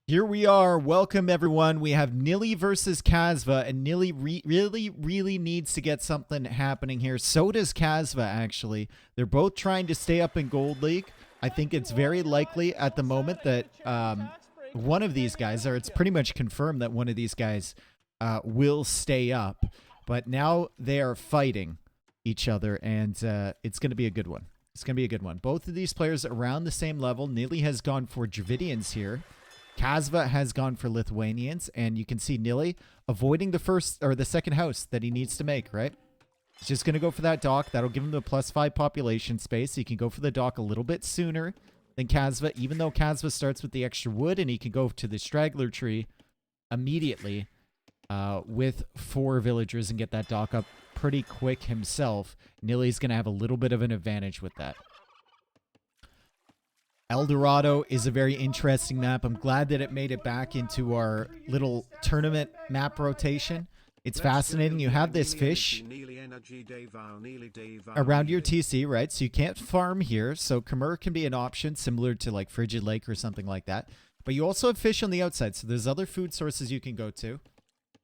Here we are. Welcome, everyone. We have Nili versus Kasva, and Nili really needs to get something happening here. So does Kasva, actually. They're both trying to stay up in Gold League. I think it's very likely at the moment that one of these guys, or it's pretty much confirmed that one of these guys will stay up. But now they are fighting each other, and it's going to be a good one. It's going to be a good one. Both of these players around the same level. Nili has gone for Dravidians here. Kasva has gone for Lithuanians, and you can see Nilly avoiding the first or the second house that he needs to make, right? He's just going to go for that dock. That'll give him the +5 population space. He can go for the dock a little bit sooner than Kasva, even though Kasva starts with the extra wood, and he can go to the straggler tree immediately with 4 villagers and get that dock up pretty quick himself. Nilly's going to have a little bit of an advantage with that. Dorado is a very interesting map. I'm glad that it made it back into our little tournament map rotation. It's fascinating. You have this fish around your TC, right? So you can't farm here. So Khmer can be an option similar to like Frigid Lake or something like that. But you also have fish on the outside. So there's other food sources you can go to.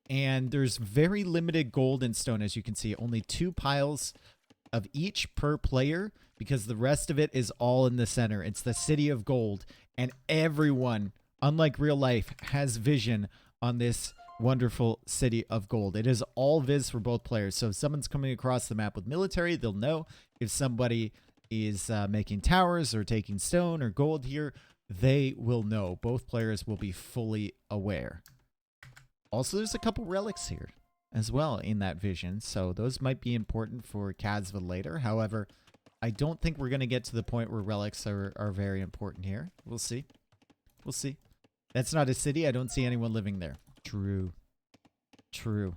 And there's very limited gold and stone, as you can see. Only 2 piles of each per player, because the rest of it is all in the center. It's the city of gold, and everyone, unlike real life, has vision on this wonderful city of gold. It is all viz for both players. So if someone's coming across the map with military, they'll know. If somebody is making towers or taking stone or gold here, they will know. Both players will be fully aware. Also, there's a couple relics here as well in that vision, so those might be important for Kasva later. However, I don't think we're going to get to the point where relics are very important here. We'll see. We'll see. That's not a city. I don't see anyone living there. True. True.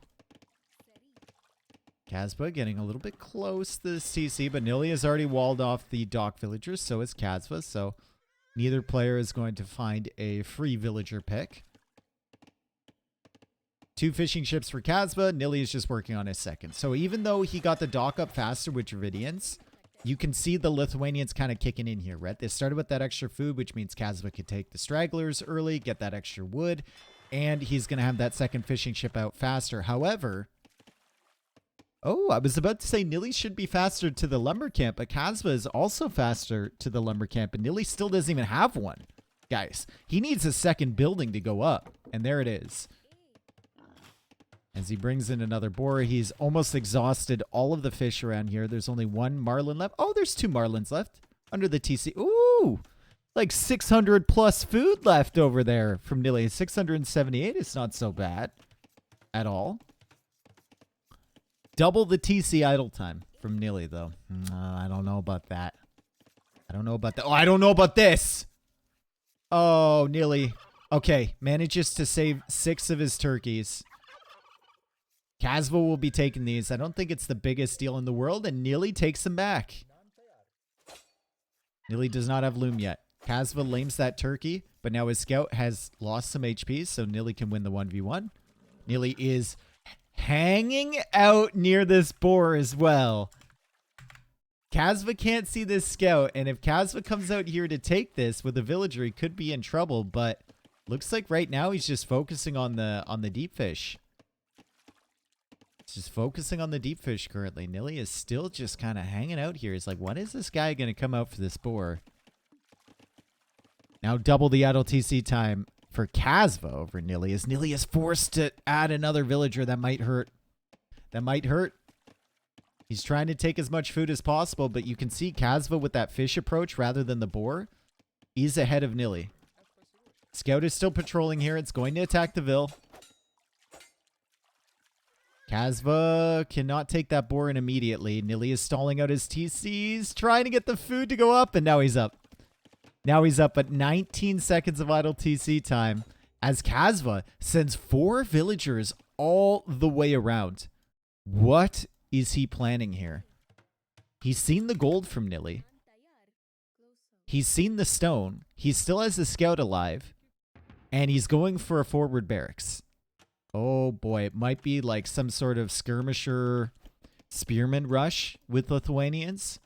Casbah getting a little bit close to the CC, but Nilly has already walled off the dock villagers, so is Kasbah, so neither player is going to find a free villager pick. 2 fishing ships for Kasbah. Nilly is just working on his second. So even though he got the dock up faster with Dravidians, you can see the Lithuanians kind of kicking in here, right? They started with that extra food, which means Kasbah could take the stragglers early, get that extra wood, and he's going to have that second fishing ship out faster. However, I was about to say Nilly should be faster to the lumber camp, but Kasbah is also faster to the lumber camp, and Nilly still doesn't even have one. Guys, he needs a second building to go up, and there it is. As he brings in another boar, he's almost exhausted all of the fish around here. There's only 1 marlin left. Oh, there's 2 marlins left under the TC. Ooh, like 600 plus food left over there from Nili. 678 is not so bad at all. Double the TC idle time from Nili, though. I don't know about that. I don't know about that. Oh, I don't know about this. Oh, Nili. Okay, manages to save 6 of his turkeys. Kasva will be taking these. I don't think it's the biggest deal in the world, and Nili takes them back. Nili does not have loom yet. Kasva lames that turkey, but now his scout has lost some HP, so Nili can win the 1v1. Nili is hanging out near this boar as well. Kasva can't see this scout, and if Kasva comes out here to take this with a villager, he could be in trouble, but looks like right now he's just focusing on the deep fish. Just focusing on the deep fish currently. Nili is still just kind of hanging out here. He's like, when is this guy going to come out for this boar? Now double the idle TC time for Kasva over Nili, as Nili is forced to add another villager. That might hurt. That might hurt. He's trying to take as much food as possible, but you can see Kasva with that fish approach rather than the boar. He's ahead of Nili. Scout is still patrolling here. It's going to attack the Vil. Kasva cannot take that boar in immediately. Nili is stalling out his TCs, trying to get the food to go up, and now he's up. Now he's up at 19 seconds of idle TC time as Kasva sends 4 villagers all the way around. What is he planning here? He's seen the gold from Nili. He's seen the stone. He still has the scout alive, and he's going for a forward barracks. Oh boy, it might be like some sort of skirmisher spearman rush with Lithuanians.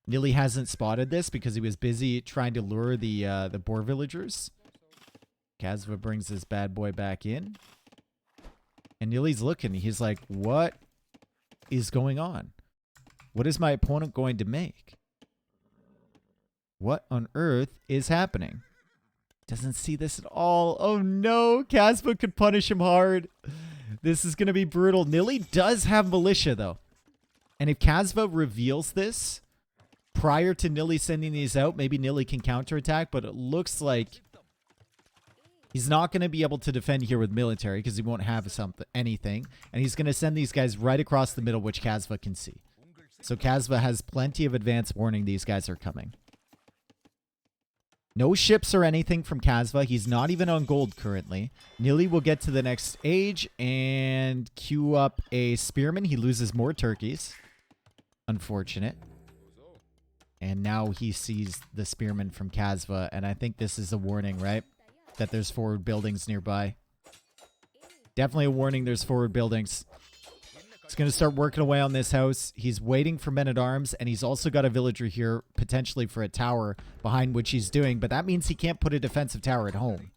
Nili hasn't spotted this because he was busy trying to lure the boar villagers. Kasva brings this bad boy back in. And Nilly's looking. He's like, what is going on? What is my opponent going to make? What on earth is happening? Doesn't see this at all. Oh no, Casbah could punish him hard. This is going to be brutal. Nilly does have militia though. And if Casbah reveals this prior to Nilly sending these out, maybe Nilly can counterattack, but it looks like he's not going to be able to defend here with military because he won't have anything. And he's going to send these guys right across the middle, which Casbah can see. So Casbah has plenty of advance warning these guys are coming. No ships or anything from Kasva. He's not even on gold currently. Nili will get to the next age and queue up a spearman. He loses more turkeys. Unfortunate. And now he sees the spearman from Kasva. And I think this is a warning, right? That there's forward buildings nearby. Definitely a warning there's forward buildings. He's going to start working away on this house. He's waiting for men-at-arms, and he's also got a villager here, potentially for a tower behind which he's doing, but that means he can't put a defensive tower at home.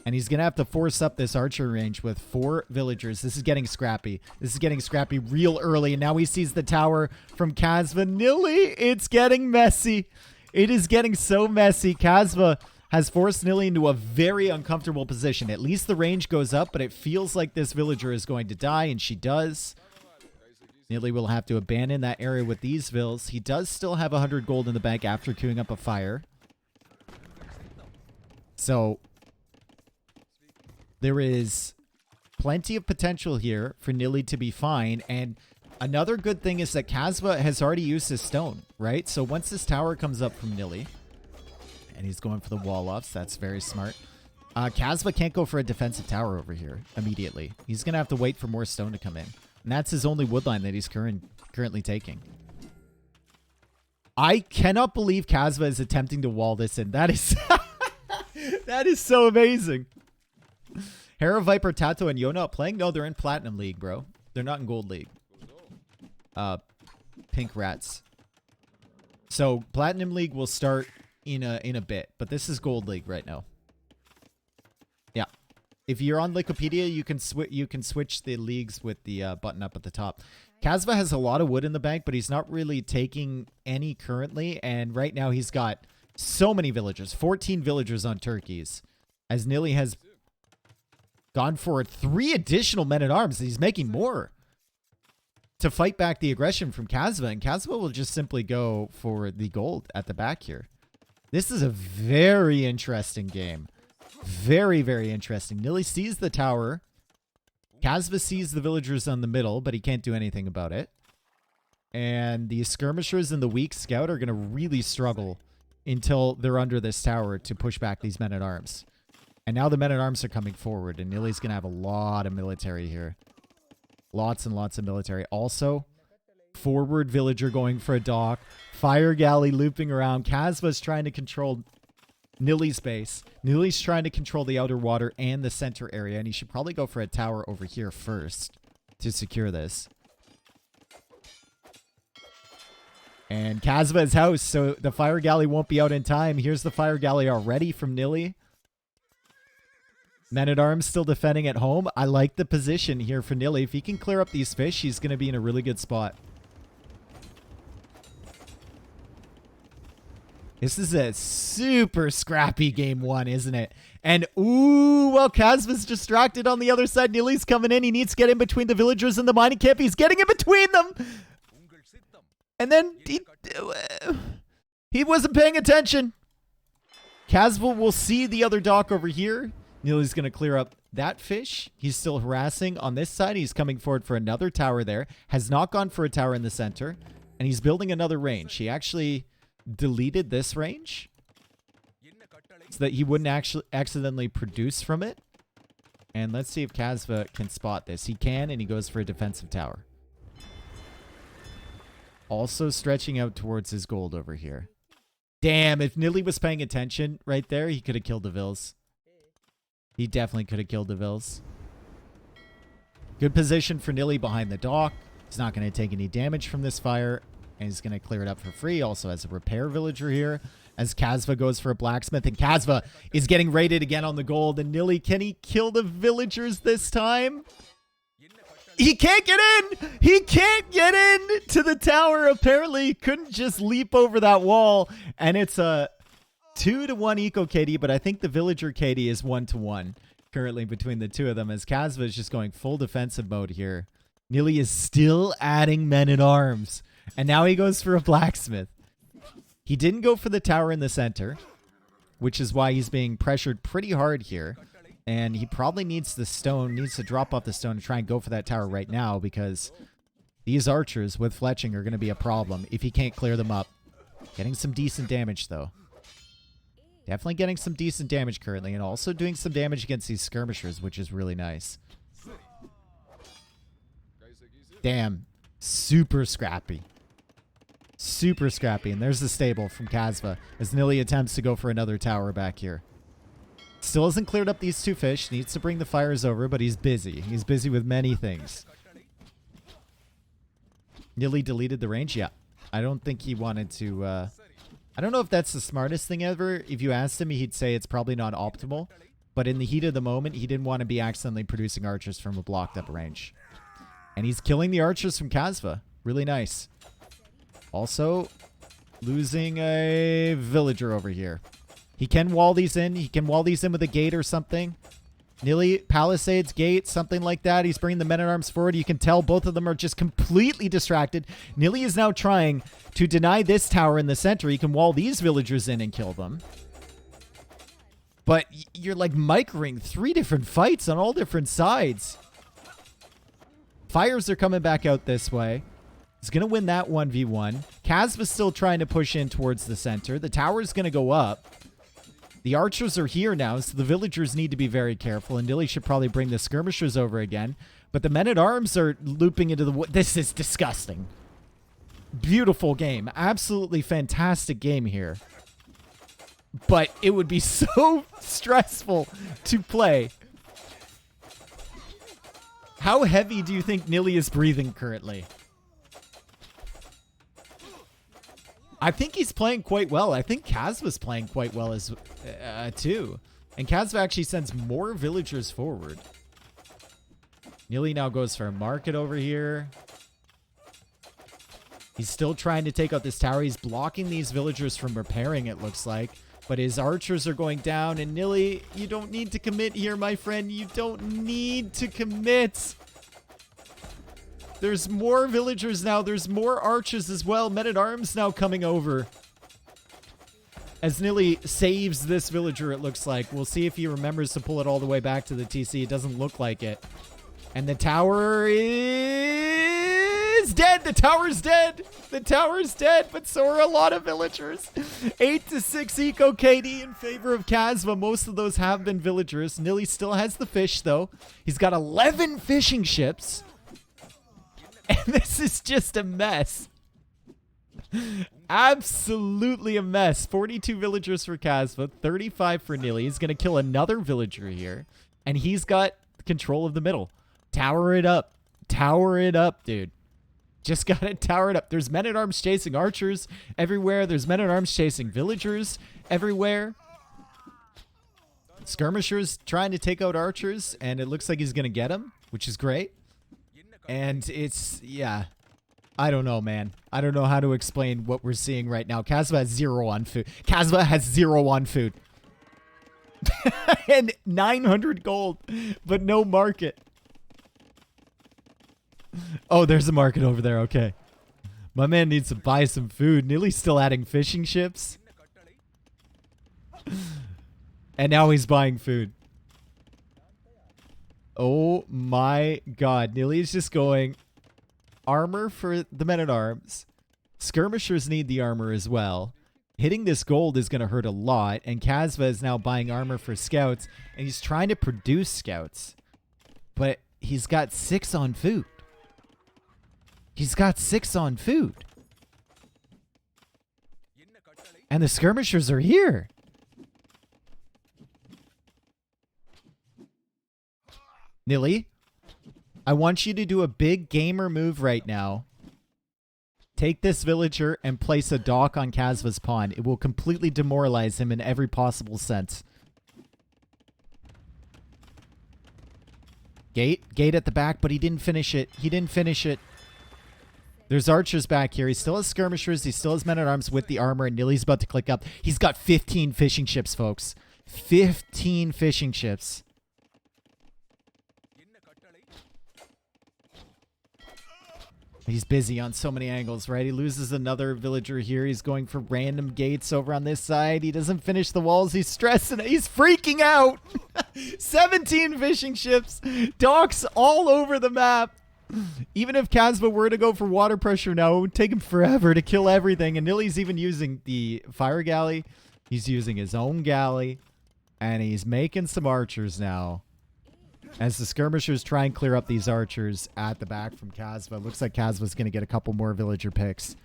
And he's going to have to force up this archery range with 4 villagers. This is getting scrappy. This is getting scrappy real early, and now he sees the tower from Kasva. Nili, it's getting messy. It is getting so messy. Kasva has forced Nili into a very uncomfortable position. At least the range goes up, but it feels like this villager is going to die, and she does. Nili will have to abandon that area with these vills. He does still have 100 gold in the bank after queuing up a fire. So there is plenty of potential here for Nili to be fine. And another good thing is that Kasva has already used his stone, right? So once this tower comes up from Nili, and he's going for the wall-offs. That's very smart. Kasva can't go for a defensive tower over here immediately. He's going to have to wait for more stone to come in. And that's his only woodline that he's currently taking. I cannot believe Kasva is attempting to wall this in. That is that is so amazing. Hera, Viper, Tato, and Yona playing? No, they're in Platinum League, bro. They're not in Gold League. Pink Rats. So Platinum League will start in a bit, but this is Gold League right now. Yeah, if you're on Wikipedia, you can switch the leagues with the button up at the top. Casbah has a lot of wood in the bank, but he's not really taking any currently, and right now he's got so many villagers, 14 villagers on turkeys, as Nili has gone for 3 additional men-at-arms, and he's making more to fight back the aggression from Kasva, and Kasva will just simply go for the gold at the back here. This is a very interesting game. Very, very interesting. Nili sees the tower. Kasva sees the villagers on the middle, but he can't do anything about it. And the skirmishers and the weak scout are going to really struggle until they're under this tower to push back these men-at-arms. And now the men-at-arms are coming forward, and Nili's going to have a lot of military here. Lots and lots of military. Also, forward villager going for a dock. Fire galley looping around. Kasva's trying to control Nili's base. Nili's trying to control the outer water and the center area, and he should probably go for a tower over here first to secure this. And Kasva's house, so the fire galley won't be out in time. Here's the fire galley already from Nili. Men-at-arms still defending at home. I like the position here for Nili. If he can clear up these fish, he's going to be in a really good spot. This is a super scrappy game 1, isn't it? And, ooh, well, Kasva's distracted on the other side. Nili's coming in. He needs to get in between the villagers and the mining camp. He's getting in between them. And then he wasn't paying attention. Kasva will see the other dock over here. Nili's going to clear up that fish. He's still harassing on this side. He's coming forward for another tower there. Has not gone for a tower in the center. And he's building another range. He actually deleted this range so that he wouldn't actually accidentally produce from it. And let's see if Kasva can spot this. He can, and he goes for a defensive tower. Also stretching out towards his gold over here. Damn, if Nili was paying attention right there, he could have killed the vills. He definitely could have killed the vills. Good position for Nili behind the dock. He's not going to take any damage from this fire. And he's going to clear it up for free. Also has a repair villager here. as Kasva goes for a blacksmith, and Kasva is getting raided again on the gold. And Nilly, can he kill the villagers this time? He can't get in! He can't get in to the tower, apparently. He couldn't just leap over that wall. And it's a 2-to-1 eco KD, but I think the villager KD is 1-to-1 currently between the two of them, as Kasva is just going full defensive mode here. Nili is still adding men-at-arms. And now he goes for a blacksmith. He didn't go for the tower in the center, which is why he's being pressured pretty hard here. And he probably needs the stone, needs to drop off the stone and try and go for that tower right now, because these archers with fletching are going to be a problem if he can't clear them up. Getting some decent damage, though. Definitely getting some decent damage currently, and also doing some damage against these skirmishers, which is really nice. Damn. Super scrappy. Super scrappy. And there's the stable from Kasva as Nili attempts to go for another tower back here. Still hasn't cleared up these two fish. Needs to bring the fires over, but he's busy. He's busy with many things. Nili deleted the range? Yeah. I don't think he wanted to... I don't know if that's the smartest thing ever. If you asked him, he'd say it's probably not optimal. But in the heat of the moment, he didn't want to be accidentally producing archers from a blocked up range. And he's killing the archers from Kasva. Really nice. Also, losing a villager over here. He can wall these in. He can wall these in with a gate or something. Nili, palisades, gate, something like that. He's bringing the men-at-arms forward. You can tell both of them are just completely distracted. Nili is now trying to deny this tower in the center. He can wall these villagers in and kill them. But you're like microing 3 different fights on all different sides. Fires are coming back out this way. He's going to win that 1v1. Casbah's still trying to push in towards the center. The tower's going to go up. The archers are here now, so the villagers need to be very careful. And Nilly should probably bring the skirmishers over again. But the men-at-arms are looping into the... This is disgusting. Beautiful game. Absolutely fantastic game here. But it would be so stressful to play. How heavy do you think Nilly is breathing currently? I think he's playing quite well. I think Kasva's playing quite well as too. And Kasva actually sends more villagers forward. Nili now goes for a market over here. He's still trying to take out this tower. He's blocking these villagers from repairing, it looks like. But his archers are going down. And Nili, you don't need to commit here, my friend. You don't need to commit. There's more villagers now. There's more archers as well. Men-at-arms now coming over. As Nili saves this villager, it looks like. We'll see if he remembers to pull it all the way back to the TC. It doesn't look like it. And the tower is dead. The tower's dead. The tower's dead, but so are a lot of villagers. 8-6 eco KD in favor of Kasva. Most of those have been villagers. Nili still has the fish, though. He's got 11 fishing ships. And this is just a mess. Absolutely a mess. 42 villagers for Kasva, 35 for Nili. He's going to kill another villager here. And he's got control of the middle. Tower it up. Tower it up, dude. Just got to tower it up. There's men-at-arms chasing archers everywhere. There's men-at-arms chasing villagers everywhere. Skirmishers trying to take out archers. And it looks like he's going to get them, which is great. And it's, yeah, I don't know, man. I don't know how to explain what we're seeing right now. Kasva has 0 on food. Kasva has 0 on food. And 900 gold, but no market. Oh, there's a market over there. Okay. My man needs to buy some food. Nili's still adding fishing ships. And now he's buying food. Oh my god. Nili is just going armor for the men-at-arms. Skirmishers need the armor as well. Hitting this gold is going to hurt a lot. And Kasva is now buying armor for scouts. And he's trying to produce scouts. But he's got 6 on food. He's got 6 on food. And the skirmishers are here. Nili, I want you to do a big gamer move right now. Take this villager and place a dock on Kasva's pawn. It will completely demoralize him in every possible sense. Gate at the back, but he didn't finish it. He didn't finish it. There's archers back here. He still has skirmishers. He still has men-at-arms with the armor, and Nilly's about to click up. He's got 15 fishing ships, folks. 15 fishing ships. He's busy on so many angles, right? He loses another villager here. He's going for random gates over on this side. He doesn't finish the walls. He's stressing. He's freaking out. 17 fishing ships. Docks all over the map. Even if Casbah were to go for water pressure now, it would take him forever to kill everything. And Nilly's even using the fire galley. He's using his own galley. And he's making some archers now. As the skirmishers try and clear up these archers at the back from Casbah. Looks like Casbah's going to get a couple more villager picks.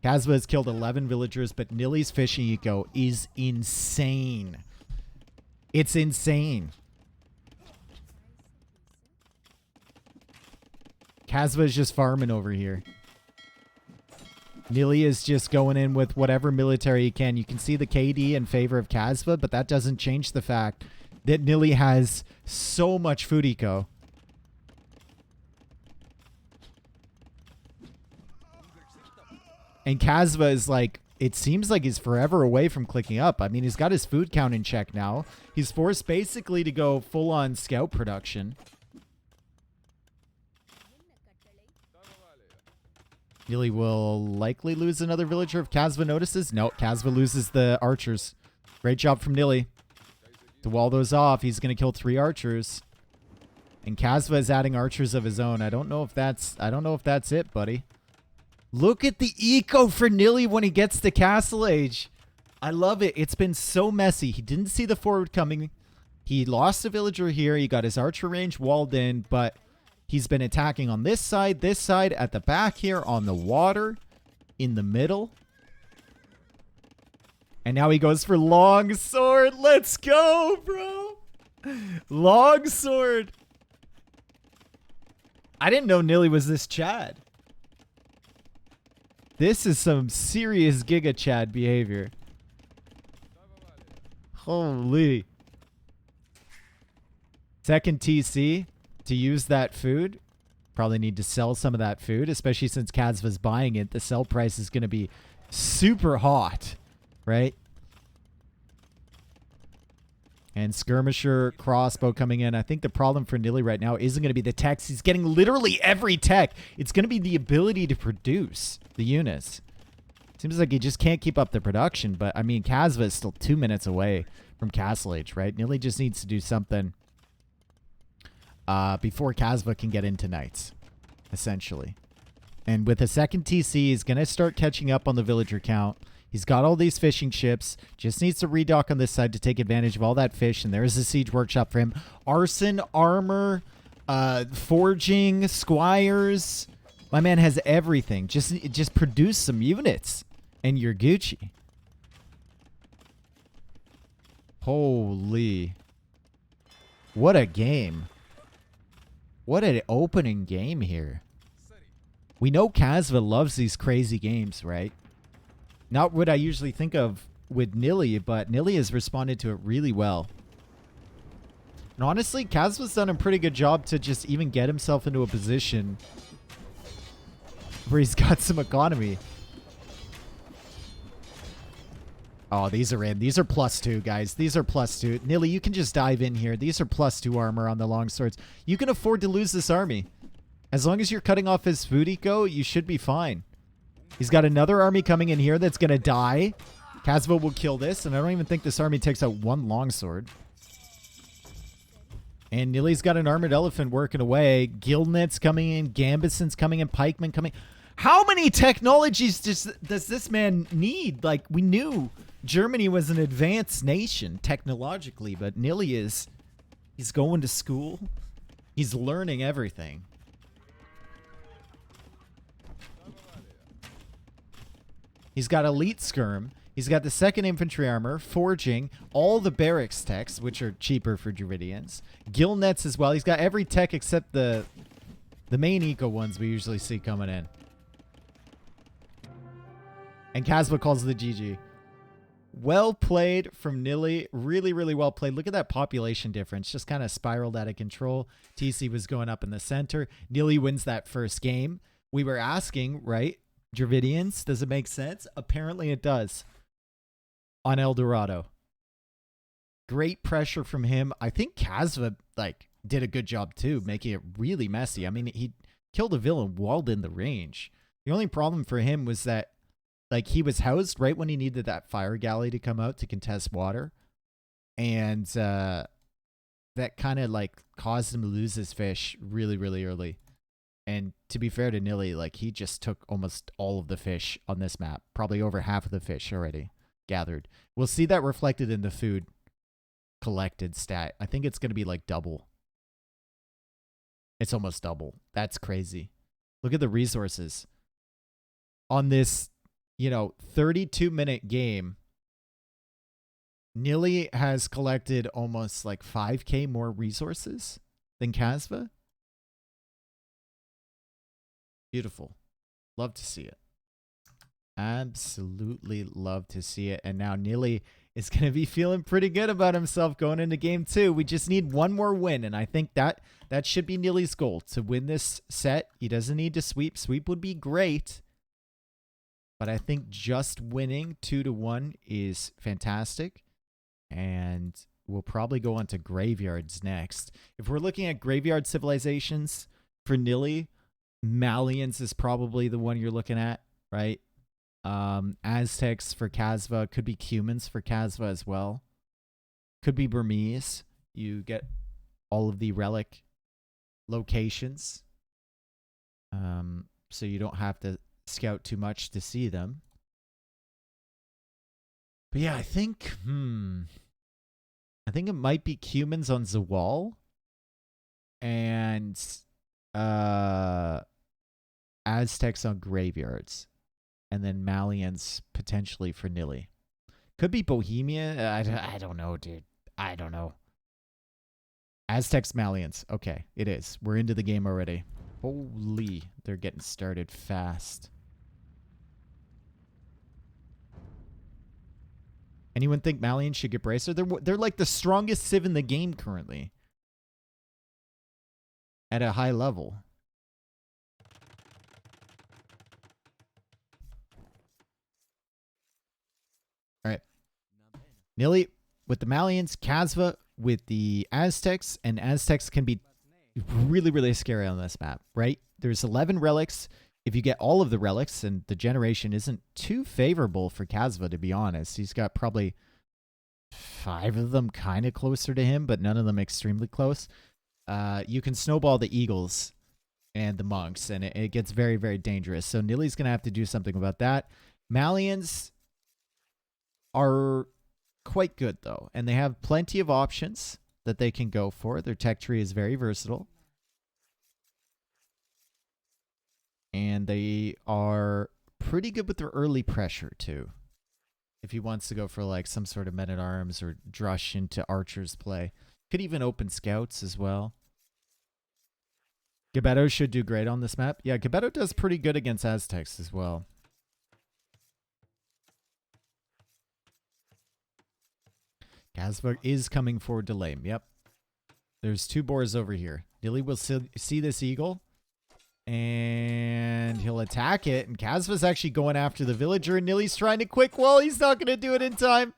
Casbah has killed 11 villagers, but Nilly's fishing eco is insane. It's insane. Casbah is just farming over here. Nili is just going in with whatever military he can. You can see the KD in favor of Casbah, but that doesn't change the fact that Nili has so much food eco. And Casbah is like, it seems like he's forever away from clicking up. I mean, he's got his food count in check now. He's forced basically to go full-on scout production. Nili will likely lose another villager if Casbah notices. No, Casbah loses the archers. Great job from Nili. To wall those off, he's going to kill 3 archers. And Casbah is adding archers of his own. I don't know if that's it, buddy. Look at the eco for Nili when he gets to Castle Age. I love it. It's been so messy. He didn't see the forward coming. He lost a villager here. He got his archer range walled in, but he's been attacking on this side, at the back here, on the water, in the middle. And now he goes for long sword. Let's go, bro. Long sword. I didn't know Nili was this Chad. This is some serious Giga Chad behavior. Holy. Second TC to use that food. Probably need to sell some of that food, especially since Kasva's buying it. The sell price is going to be super hot. Right? And skirmisher crossbow coming in. I think the problem for Nili right now isn't going to be the techs. He's getting literally every tech. It's going to be the ability to produce the units. Seems like he just can't keep up the production. But, I mean, Kasva is still 2 minutes away from Castle Age, right? Nili just needs to do something before Kasva can get into Knights, essentially. And with a second TC, he's going to start catching up on the villager count. He's got all these fishing ships. Just needs to redock on this side to take advantage of all that fish. And there's the siege workshop for him. Arson, armor, forging, squires. My man has everything. Just produce some units, and you're Gucci. Holy. What a game. What an opening game here. We know Kasva loves these crazy games, right? Not what I usually think of with Nili, but Nili has responded to it really well. And honestly, Kasva's done a pretty good job to just even get himself into a position where he's got some economy. Oh, these are in. These are +2, guys. These are +2. Nili, you can just dive in here. These are +2 armor on the long swords. You can afford to lose this army. As long as you're cutting off his food eco, you should be fine. He's got another army coming in here that's going to die. Casbah will kill this, and I don't even think this army takes out one longsword. And Nili's got an armored elephant working away. Guildnet's coming in. Gambeson's coming in. Pikemen coming. How many technologies does this man need? Like, we knew Germany was an advanced nation technologically, but Nili is... He's going to school. He's learning everything. He's got elite skirm. He's got the 2nd infantry armor, forging, all the barracks techs, which are cheaper for Dravidians. Guild nets as well. He's got every tech except the main eco ones we usually see coming in. And Casbah calls the GG. Well played from Nilly. Really, really well played. Look at that population difference. Just kind of spiraled out of control. TC was going up in the center. Nilly wins that first game. We were asking, right? Dravidians, does it make sense? Apparently it does. On El Dorado. Great pressure from him. I think Kasva, like, did a good job too, making it really messy. I mean, he killed a villain walled in the range. The only problem for him was that, like, he was housed right when he needed that fire galley to come out to contest water. And that kind of, like, caused him to lose his fish really, really early. And to be fair to Nilly, like, he just took almost all of the fish on this map. Probably over half of the fish already gathered. We'll see that reflected in the food collected stat. I think it's going to be, like, double. It's almost double. That's crazy. Look at the resources. On this, 32-minute game, Nilly has collected almost like 5K more resources than Casbah. Beautiful. Love to see it. Absolutely love to see it. And now Nilly is going to be feeling pretty good about himself going into game 2. We just need one more win, and I think that should be Nilly's goal, to win this set. He doesn't need to sweep. Sweep would be great, but I think just winning 2-1 is fantastic, and we'll probably go on to graveyards next. If we're looking at graveyard civilizations for Nilly, Malians is probably the one you're looking at, right? Aztecs for Casbah. Could be Cumans for Casbah as well. Could be Burmese. You get all of the relic locations. So you don't have to scout too much to see them. But yeah, I think it might be Cumans on Zawal. And Aztecs on graveyards. And then Malians potentially for Nilly. Could be Bohemia. I don't know, dude. I don't know. Aztecs, Malians. Okay, it is. We're into the game already. Holy, they're getting started fast. Anyone think Malians should get Bracer? They're like the strongest civ in the game currently. At a high level. All right. Nilly with the Malians, Kasva with the Aztecs, and Aztecs can be really, really scary on this map, right? There's 11 relics. If you get all of the relics, and the generation isn't too favorable for Kasva, to be honest. He's got probably 5 of them kind of closer to him, but none of them extremely close. You can snowball the Eagles and the Monks, and it gets very, very dangerous. So Nilly's going to have to do something about that. Malians are quite good, though, and they have plenty of options that they can go for. Their tech tree is very versatile. And they are pretty good with their early pressure, too. If he wants to go for, like, some sort of men-at-arms or drush into archer's play. Could even open scouts as well. Gebetto should do great on this map. Yeah, Gebetto does pretty good against Aztecs as well. Kasbah is coming for delay. Yep. There's 2 boars over here. Nilly will see this eagle. And he'll attack it. And Kasbah's actually going after the villager. And Nilly's trying to quick wall. He's not going to do it in time.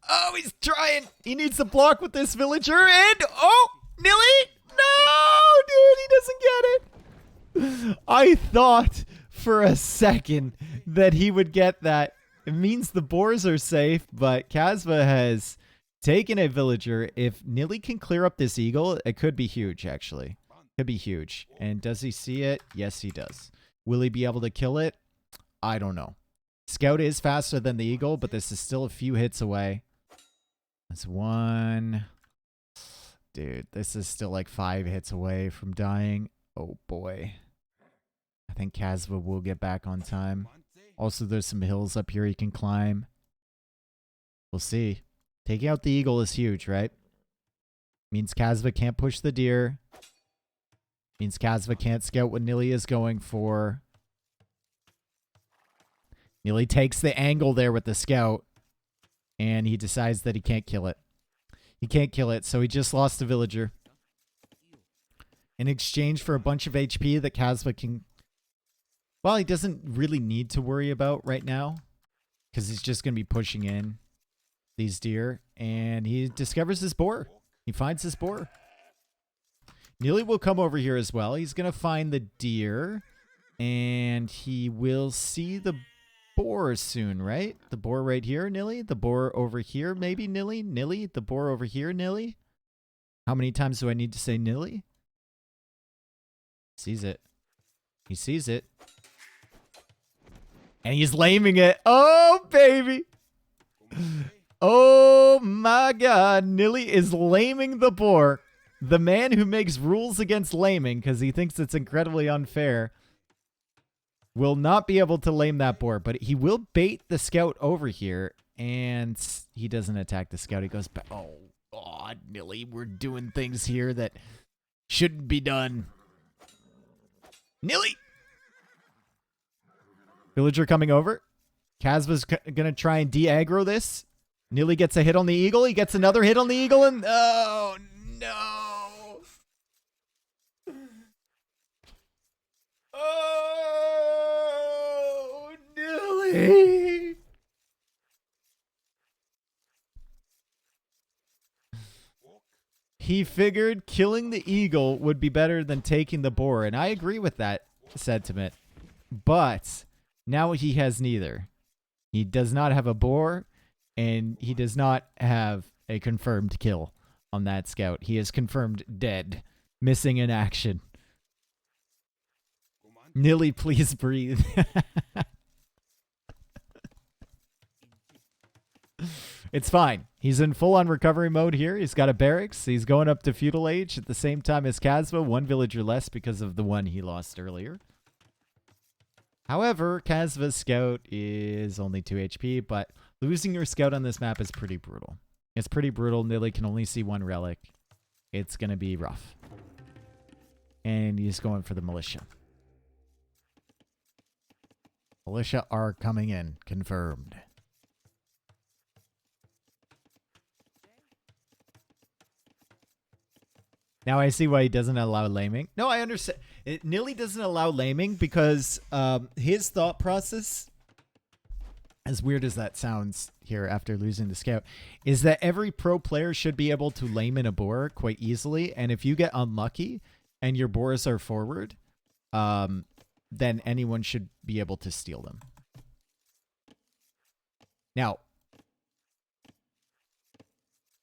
Oh, he's trying. He needs to block with this villager. And, oh, Nilly. No, dude, he doesn't get it. I thought for a second that he would get that. It means the boars are safe. But Kasbah has taken a villager. If Nilly can clear up this eagle, it could be huge, actually. Could be huge. And does he see it? Yes, he does. Will he be able to kill it? I don't know. Scout is faster than the eagle, but this is still a few hits away. That's 1. Dude, this is still like 5 hits away from dying. Oh, boy. I think Casbah will get back on time. Also, there's some hills up here he can climb. We'll see. Taking out the eagle is huge, right? Means Casbah can't push the deer. Means Kasva can't scout what Nilly is going for. Nilly takes the angle there with the scout, and he decides that he can't kill it. He can't kill it, so he just lost a villager. In exchange for a bunch of HP that Casbah can... Well, he doesn't really need to worry about right now, because he's just going to be pushing in these deer, and he discovers his boar. He finds his boar. Nilly will come over here as well. He's going to find the deer, and he will see the boar soon, right? The boar right here, Nilly. The boar over here, maybe, Nilly. Nilly, the boar over here, Nilly. How many times do I need to say Nilly? Sees it. He sees it. And he's laming it. Oh, baby. Oh, my God. Nilly is laming the boar. The man who makes rules against laming because he thinks it's incredibly unfair will not be able to lame that boar, but he will bait the scout over here, and he doesn't attack the scout. He goes back. Oh, God, Nilly, we're doing things here that shouldn't be done. Nilly! Villager coming over. Casbah's going to try and de-aggro this. Nilly gets a hit on the eagle. He gets another hit on the eagle, and oh, no. Oh, Nilly. He figured killing the eagle would be better than taking the boar, and I agree with that sentiment. But now he has neither. He does not have a boar, and he does not have a confirmed kill on that scout. He is confirmed dead, missing in action. Nilly, please breathe. It's fine. He's in full-on recovery mode here. He's got a barracks. He's going up to feudal age at the same time as Casbah. One villager less because of the one he lost earlier. However, Casbah's scout is only 2 HP, but losing your scout on this map is pretty brutal. It's pretty brutal. Nilly can only see one relic. It's going to be rough. And he's going for the militia. Militia are coming in. Confirmed. Now I see why he doesn't allow laming. No, I understand. Nilly doesn't allow laming because his thought process, as weird as that sounds here after losing the scout, is that every pro player should be able to lame in a boar quite easily. And if you get unlucky and your boars are forward, then anyone should be able to steal them. Now,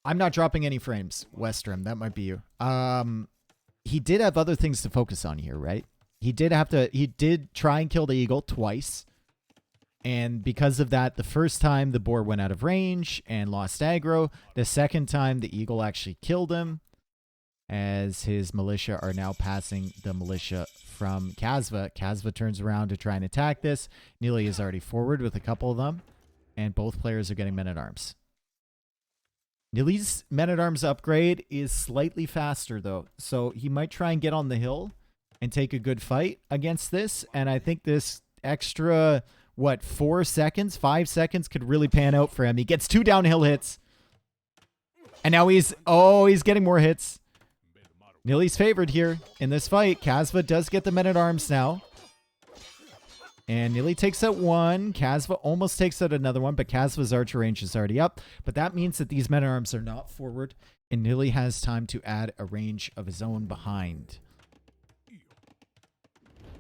I'm not dropping any frames, Westrum. That might be you. He did have other things to focus on here, right? He did try and kill the eagle twice. And because of that, the first time the boar went out of range and lost aggro. The second time the eagle actually killed him, as his militia are now passing the militia from Kasva. Kasva turns around to try and attack this. Nili is already forward with a couple of them, and both players are getting men-at-arms. Nili's men-at-arms upgrade is slightly faster, though, so he might try and get on the hill and take a good fight against this, and I think this extra, 4 seconds, 5 seconds could really pan out for him. He gets 2 downhill hits, and now he's getting more hits. Nili's favored here in this fight. Kasva does get the men-at-arms now. And Nili takes out one. Kasva almost takes out another one, but Kasva's archer range is already up. But that means that these men-at-arms are not forward, and Nili has time to add a range of his own behind.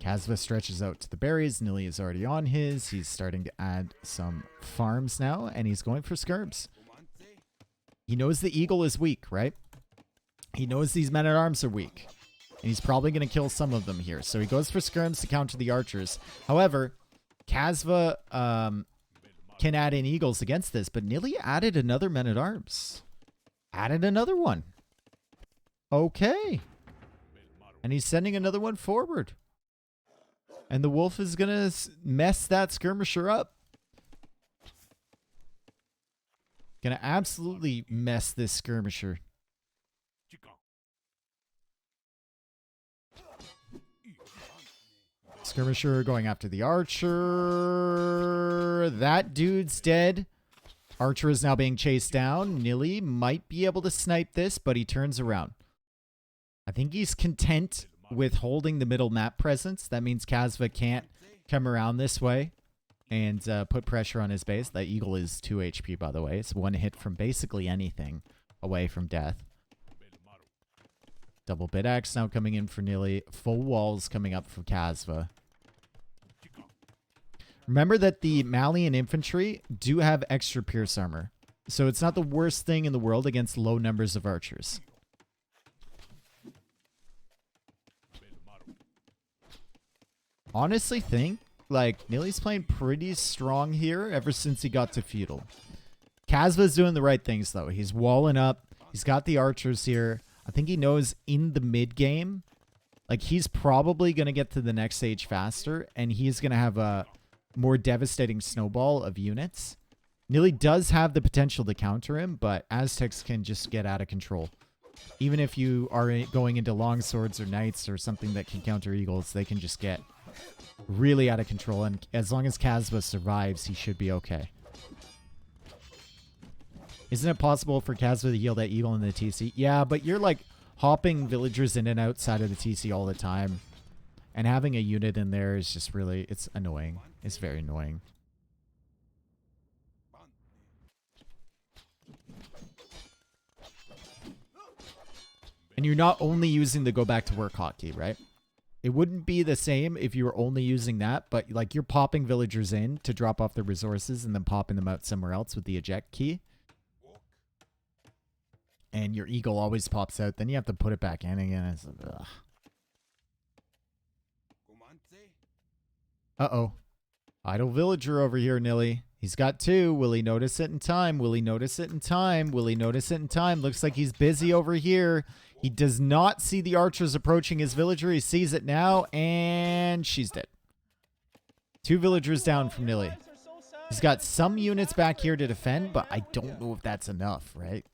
Kasva stretches out to the berries. Nili is already on his. He's starting to add some farms now, and he's going for skirms. He knows the eagle is weak, right? He knows these men-at-arms are weak. And he's probably going to kill some of them here. So he goes for skirms to counter the archers. However, Kasva can add in eagles against this. But Nili added another men-at-arms. Added another one. Okay. And he's sending another one forward. And the wolf is going to mess that skirmisher up. Going to absolutely mess this skirmisher. Skirmisher going after the archer. That dude's dead. Archer is now being chased down. Nilly might be able to snipe this, but he turns around. I think he's content with holding the middle map presence. That means Kasva can't come around this way and put pressure on his base. That eagle is 2 HP, by the way. It's one hit from basically anything away from death. Double bit axe now coming in for Nilly. Full walls coming up for Kasva. Remember that the Malian infantry do have extra pierce armor. So it's not the worst thing in the world against low numbers of archers. Honestly think, like, Nilly's playing pretty strong here ever since he got to Feudal. Kasva's doing the right things, though. He's walling up. He's got the archers here. I think he knows in the mid game, like, he's probably going to get to the next stage faster, and he's going to have a more devastating snowball of units. Nilly does have the potential to counter him, but Aztecs can just get out of control. Even if you are going into longswords or knights or something that can counter eagles, they can just get really out of control, and as long as Casbah survives, he should be okay. Isn't it possible for Casbah to heal that eagle in the TC? Yeah, but you're like hopping villagers in and outside of the TC all the time, and having a unit in there is just really, it's annoying. It's very annoying. And you're not only using the go back to work hotkey, right? It wouldn't be the same if you were only using that, but like you're popping villagers in to drop off their resources and then popping them out somewhere else with the eject key. And your eagle always pops out. Then you have to put it back in again. It's like, ugh. Uh-oh. Idle villager over here, Nilly. He's got 2. Will he notice it in time? Will he notice it in time? Will he notice it in time? Looks like he's busy over here. He does not see the archers approaching his villager. He sees it now, and she's dead. 2 villagers down from Nilly. He's got some units back here to defend, but I don't know if that's enough, right?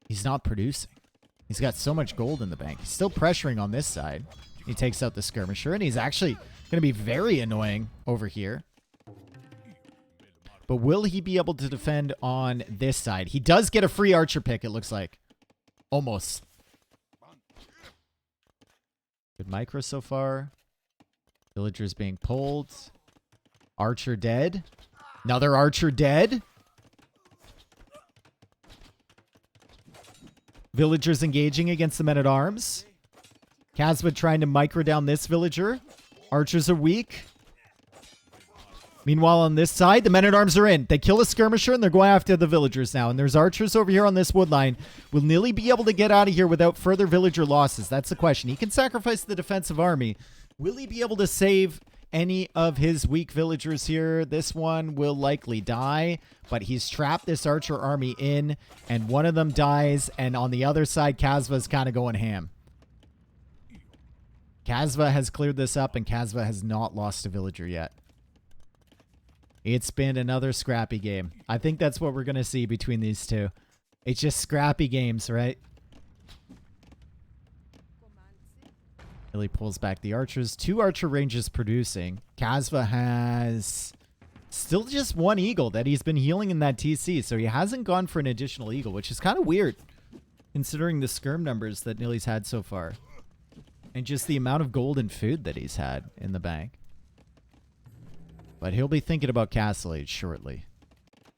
He's not producing. He's got so much gold in the bank. He's still pressuring on this side. He takes out the skirmisher, and he's actually going to be very annoying over here. But will he be able to defend on this side? He does get a free archer pick, it looks like. Almost. Good micro so far. Villagers being pulled. Archer dead. Another archer dead. Villagers engaging against the men-at-arms. Casbah trying to micro down this villager. Archers are weak. Meanwhile, on this side, the men-at-arms are in. They kill a skirmisher, and they're going after the villagers now. And there's archers over here on this wood line. Will Nilly be able to get out of here without further villager losses? That's the question. He can sacrifice the defensive army. Will he be able to save any of his weak villagers here? This one will likely die, but he's trapped this archer army in, and one of them dies, and on the other side, Kasva's kind of going ham. Kasva has cleared this up, and Kasva has not lost a villager yet. It's been another scrappy game. I think that's what we're going to see between these two. It's just scrappy games, right? Nilly pulls back the archers. 2 archer ranges producing. Kasva has still just 1 eagle that he's been healing in that TC, so he hasn't gone for an additional eagle, which is kind of weird considering the skirm numbers that Nilly's had so far. And just the amount of gold and food that he's had in the bank. But he'll be thinking about Castle Age shortly.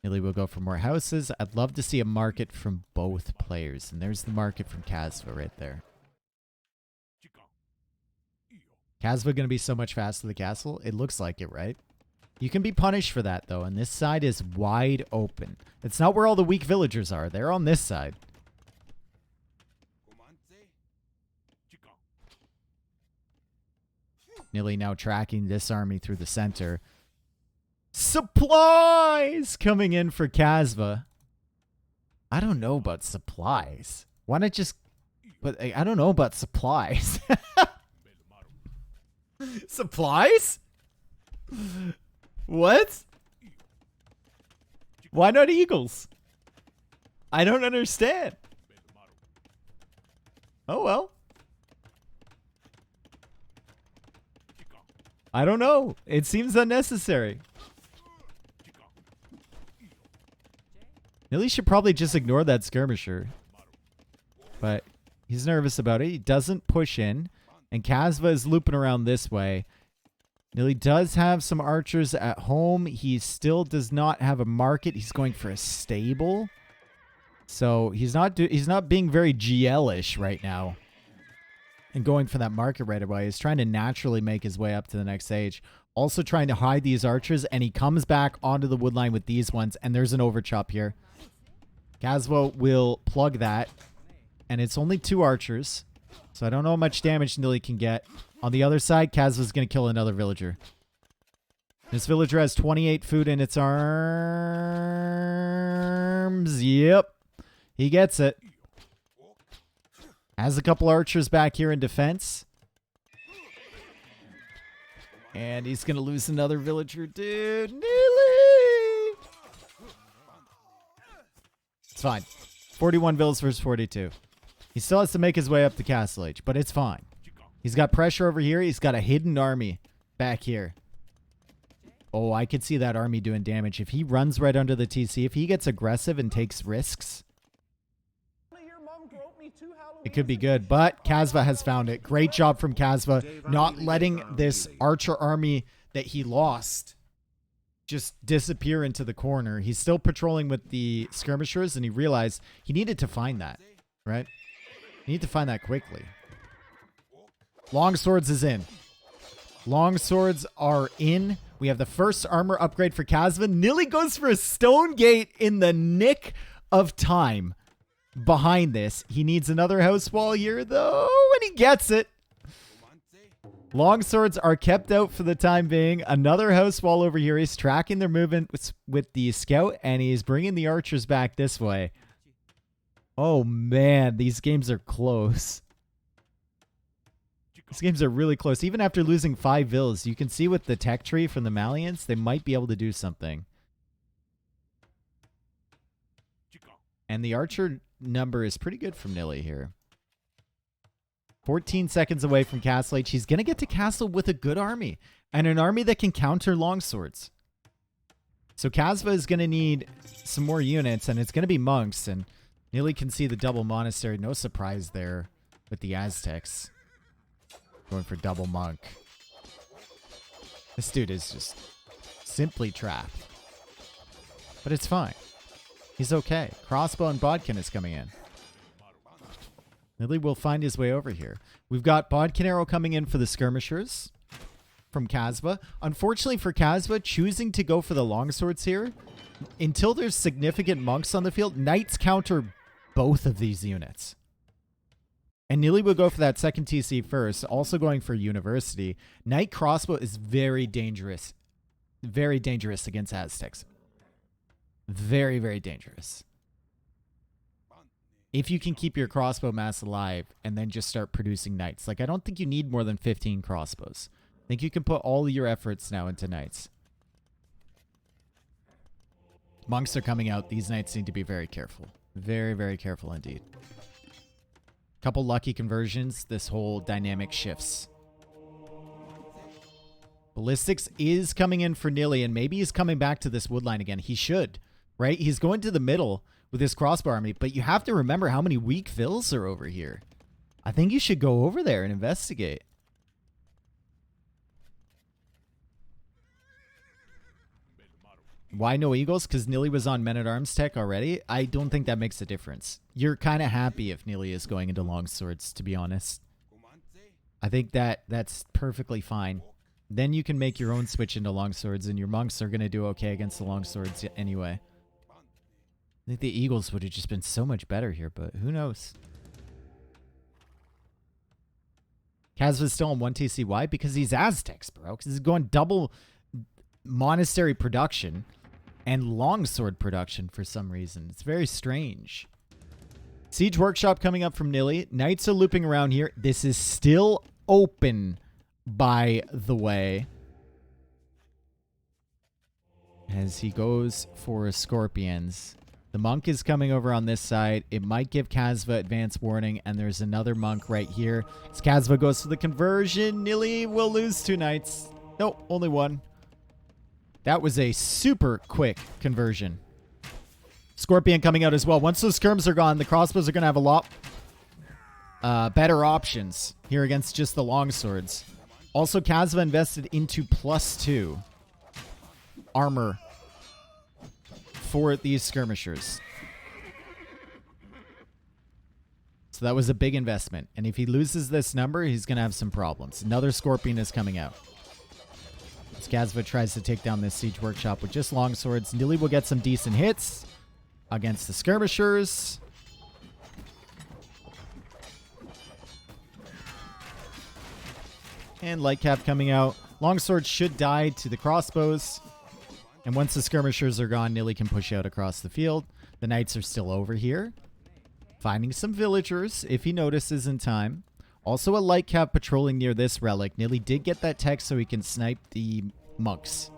Nilly will go for more houses. I'd love to see a market from both players. And there's the market from Kasva right there. Kasva going to be so much faster than the castle? It looks like it, right? You can be punished for that, though. And this side is wide open. It's not where all the weak villagers are. They're on this side. Nilly now tracking this army through the center. Supplies coming in for Kasva. I don't know about supplies. Why not just... But I don't know about supplies. Supplies? What? Why not eagles? I don't understand. Oh well. I don't know. It seems unnecessary. Nilly should probably just ignore that skirmisher. But he's nervous about it. He doesn't push in. And Casbah is looping around this way. Nilly does have some archers at home. He still does not have a market. He's going for a stable. So he's not being very GL-ish right now. And going for that market right away. He's trying to naturally make his way up to the next stage. Also trying to hide these archers. And he comes back onto the woodline with these ones. And there's an overchop here. Kasva will plug that. And it's only 2 archers. So I don't know how much damage Nilly can get. On the other side, Kasva's going to kill another villager. This villager has 28 food in its arms. Yep. He gets it. Has a couple archers back here in defense. And he's going to lose another villager, dude. Nilly! It's fine. 41 villas versus 42. He still has to make his way up to Castle Age, but it's fine. He's got pressure over here. He's got a hidden army back here. Oh, I could see that army doing damage. If he runs right under the TC, if he gets aggressive and takes risks, it could be good. But Kasva has found it. Great job from Kasva, not letting this archer army that he lost just disappear into the corner. He's still patrolling with the skirmishers, and he realized he needed to find that, right? You need to find that quickly. Longswords is in. Longswords are in. We have the first armor upgrade for Kasva. Nilly goes for a stone gate in the nick of time behind this. He needs another house wall here, though, and he gets it. Longswords are kept out for the time being. Another house wall over here. He's tracking their movement with the scout, and he's bringing the archers back this way. Oh, man, these games are close. These games are really close. Even after losing 5 vills, you can see with the tech tree from the Malians, they might be able to do something. And the archer number is pretty good from Nilly here. 14 seconds away from Castle Age. He's going to get to Castle with a good army. And an army that can counter longswords. So Kasva is going to need some more units, and it's going to be monks. And Nilly can see the double monastery. No surprise there with the Aztecs. Going for double monk. This dude is just simply trapped. But it's fine. He's okay. Crossbow and Bodkin is coming in. Nilly will find his way over here. We've got Bodkin arrow coming in for the skirmishers from Casbah. Unfortunately for Casbah, choosing to go for the longswords here, until there's significant monks on the field, knights counter both of these units. And Nilly will go for that second TC first, also going for university. Knight crossbow is very dangerous. Very dangerous against Aztecs. Very, very dangerous. If you can keep your crossbow mass alive and then just start producing knights. Like, I don't think you need more than 15 crossbows. I think you can put all your efforts now into knights. Monks are coming out. These knights need to be very careful. Very, very careful indeed. Couple lucky conversions. This whole dynamic shifts. Ballistics is coming in for Nilly, and maybe he's coming back to this woodline again. He should, right? He's going to the middle with his crossbow army, but you have to remember how many weak vills are over here. I think you should go over there and investigate. Why no eagles? Because Nilly was on men-at-arms tech already? I don't think that makes a difference. You're kind of happy if Nilly is going into longswords, to be honest. I think that's perfectly fine. Then you can make your own switch into longswords, and your monks are going to do okay against the longswords anyway. I think the eagles would have just been so much better here, but who knows? Kasva's still on 1 TC. Why? Because he's Aztecs, bro. Because he's going double monastery production and longsword production for some reason. It's very strange. Siege Workshop coming up from Nilly. Knights are looping around here. This is still open, by the way, as he goes for scorpions. The monk is coming over on this side. It might give Kasva advance warning, and there's another monk right here. As Kasva goes for the conversion, Nilly will lose 2 knights. Nope, only one. That was a super quick conversion. Scorpion coming out as well. Once those skirms are gone, the crossbows are going to have a lot better options here against just the longswords. Also, Kasva invested into +2 armor for these skirmishers. So that was a big investment. And if he loses this number, he's going to have some problems. Another Scorpion is coming out. As Kasva tries to take down this siege workshop with just longswords, Nilly will get some decent hits against the skirmishers. And light cap coming out. Longswords should die to the crossbows. And once the skirmishers are gone, Nilly can push out across the field. The knights are still over here, finding some villagers if he notices in time. Also a light cap patrolling near this relic. Nilly did get that text so he can snipe the monks.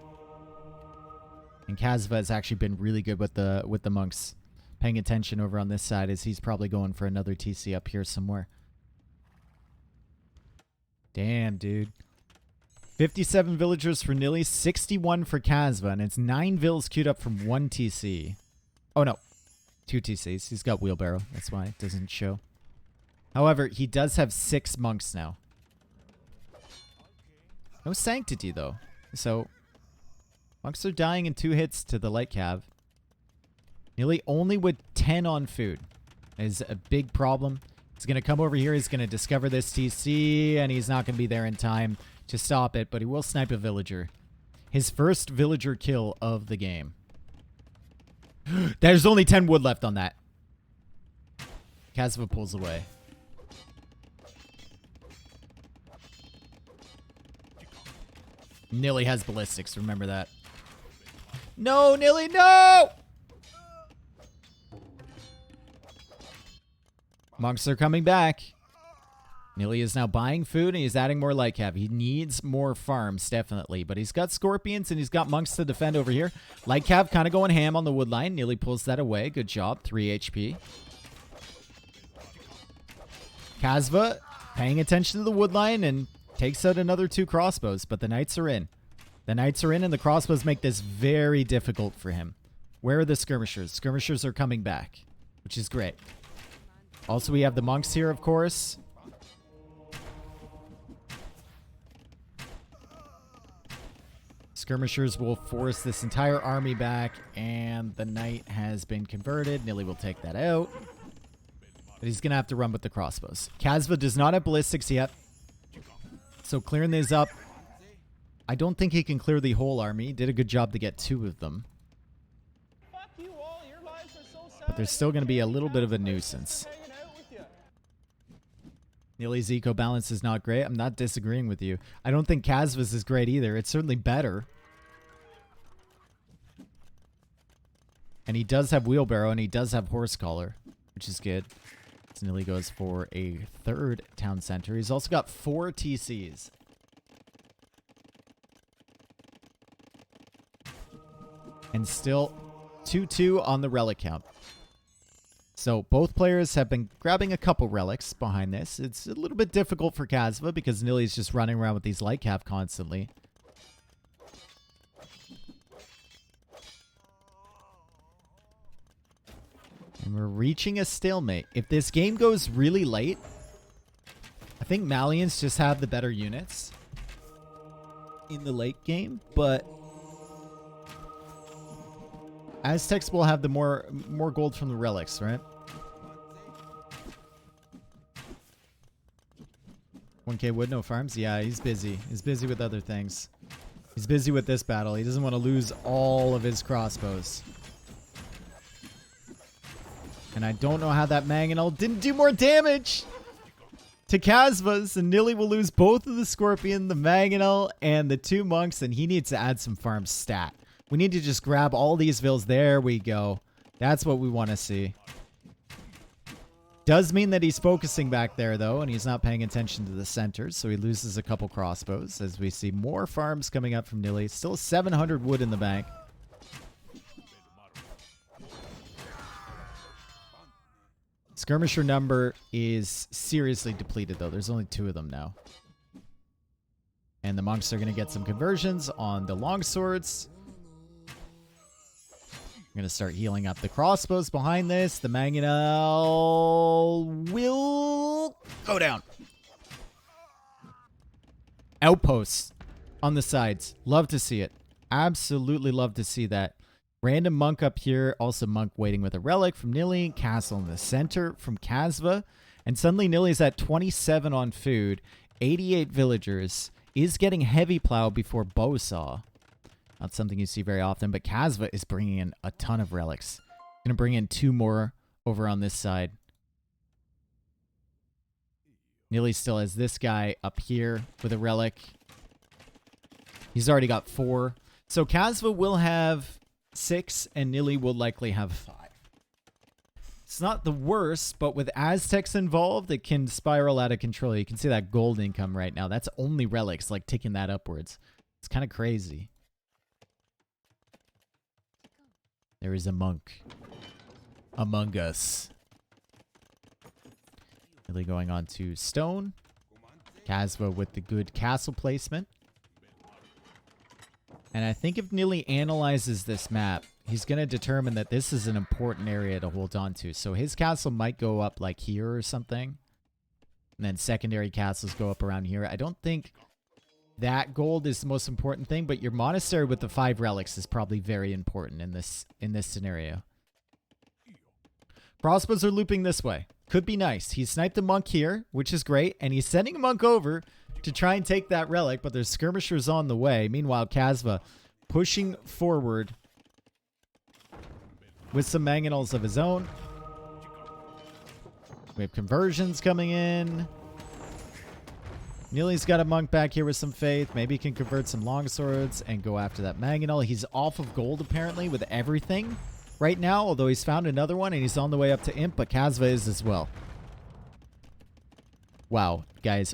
And Kasva has actually been really good with the monks. Paying attention over on this side as he's probably going for another TC up here somewhere. Damn, dude. 57 villagers for Nilly, 61 for Kasva, and it's 9 vills queued up from 1 TC. Oh, no. 2 TCs. He's got wheelbarrow. That's why it doesn't show. However, he does have 6 monks now. No sanctity, though. So, monks are dying in 2 hits to the light cav. Nilly only with 10 on food. Is a big problem. He's going to come over here. He's going to discover this TC, and he's not going to be there in time to stop it, but he will snipe a villager. His first villager kill of the game. There's only 10 wood left on that. Kasva pulls away. Nilly has ballistics, remember that. No, Nilly, no! Monks are coming back. Nilly is now buying food, and he's adding more light cav. He needs more farms, definitely. But he's got scorpions, and he's got monks to defend over here. Light cav kind of going ham on the wood line. Nilly pulls that away. Good job. 3 HP. Kasva paying attention to the wood line and takes out another 2 crossbows. But the knights are in. The knights are in, and the crossbows make this very difficult for him. Where are the skirmishers? Skirmishers are coming back, which is great. Also, we have the monks here, of course. Skirmishers will force this entire army back, and the knight has been converted. Nilly will take that out. But he's going to have to run with the crossbows. Kasva does not have ballistics yet. So clearing these up. I don't think he can clear the whole army. He did a good job to get 2 of them. But there's still going to be a little bit of a nuisance. Nilly's eco balance is not great. I'm not disagreeing with you. I don't think Kasva's is great either. It's certainly better. And he does have wheelbarrow, and he does have horse collar, which is good. So Nilly goes for a 3rd town center. He's also got 4 TCs. And still 2-2 on the relic count. So both players have been grabbing a couple relics behind this. It's a little bit difficult for Kasva because Nilly's just running around with these light cap constantly. And we're reaching a stalemate. If this game goes really late, I think Malians just have the better units in the late game, but Aztecs will have the more gold from the relics, right? 1k wood, no farms? Yeah, he's busy. He's busy with other things. He's busy with this battle. He doesn't want to lose all of his crossbows. And I don't know how that mangonel didn't do more damage to Casbah's, and Nilly will lose both of the scorpion, the mangonel, and the 2 monks, and he needs to add some farm stat. We need to just grab all these vills. There we go. That's what we want to see. Does mean that he's focusing back there, though, and he's not paying attention to the centers, so he loses a couple crossbows as we see more farms coming up from Nilly. Still 700 wood in the bank. Skirmisher number is seriously depleted, though. There's only 2 of them now. And the monks are going to get some conversions on the longswords. I'm going to start healing up the crossbows behind this. The mangonel will go down. Outposts on the sides. Love to see it. Absolutely love to see that. Random monk up here. Also monk waiting with a relic from Nili. Castle in the center from Kasva. And suddenly Nili's at 27 on food. 88 villagers. Is getting heavy plow before bow saw. Not something you see very often, but Kasva is bringing in a ton of relics. Going to bring in 2 more over on this side. Nili still has this guy up here with a relic. He's already got 4. So Kasva will have 6, and Nili will likely have 5. It's not the worst, but with Aztecs involved, it can spiral out of control. You can see that gold income right now. That's only relics, like ticking that upwards. It's kind of crazy. There is a monk among us. Really going on to stone. Kasva with the good castle placement. And I think if Nili analyzes this map, he's going to determine that this is an important area to hold on to. So his castle might go up like here or something. And then secondary castles go up around here. I don't think that gold is the most important thing, but your monastery with the 5 relics is probably very important in this scenario. Crossbows are looping this way. Could be nice. He sniped a monk here, which is great, and he's sending a monk over to try and take that relic, but there's skirmishers on the way. Meanwhile, Kasva pushing forward with some mangonels of his own. We have conversions coming in. Nili's got a monk back here with some faith. Maybe he can convert some longswords and go after that mangonel. He's off of gold, apparently, with everything right now, although he's found another one, and he's on the way up to Imp, but Kasva is as well. Wow, guys.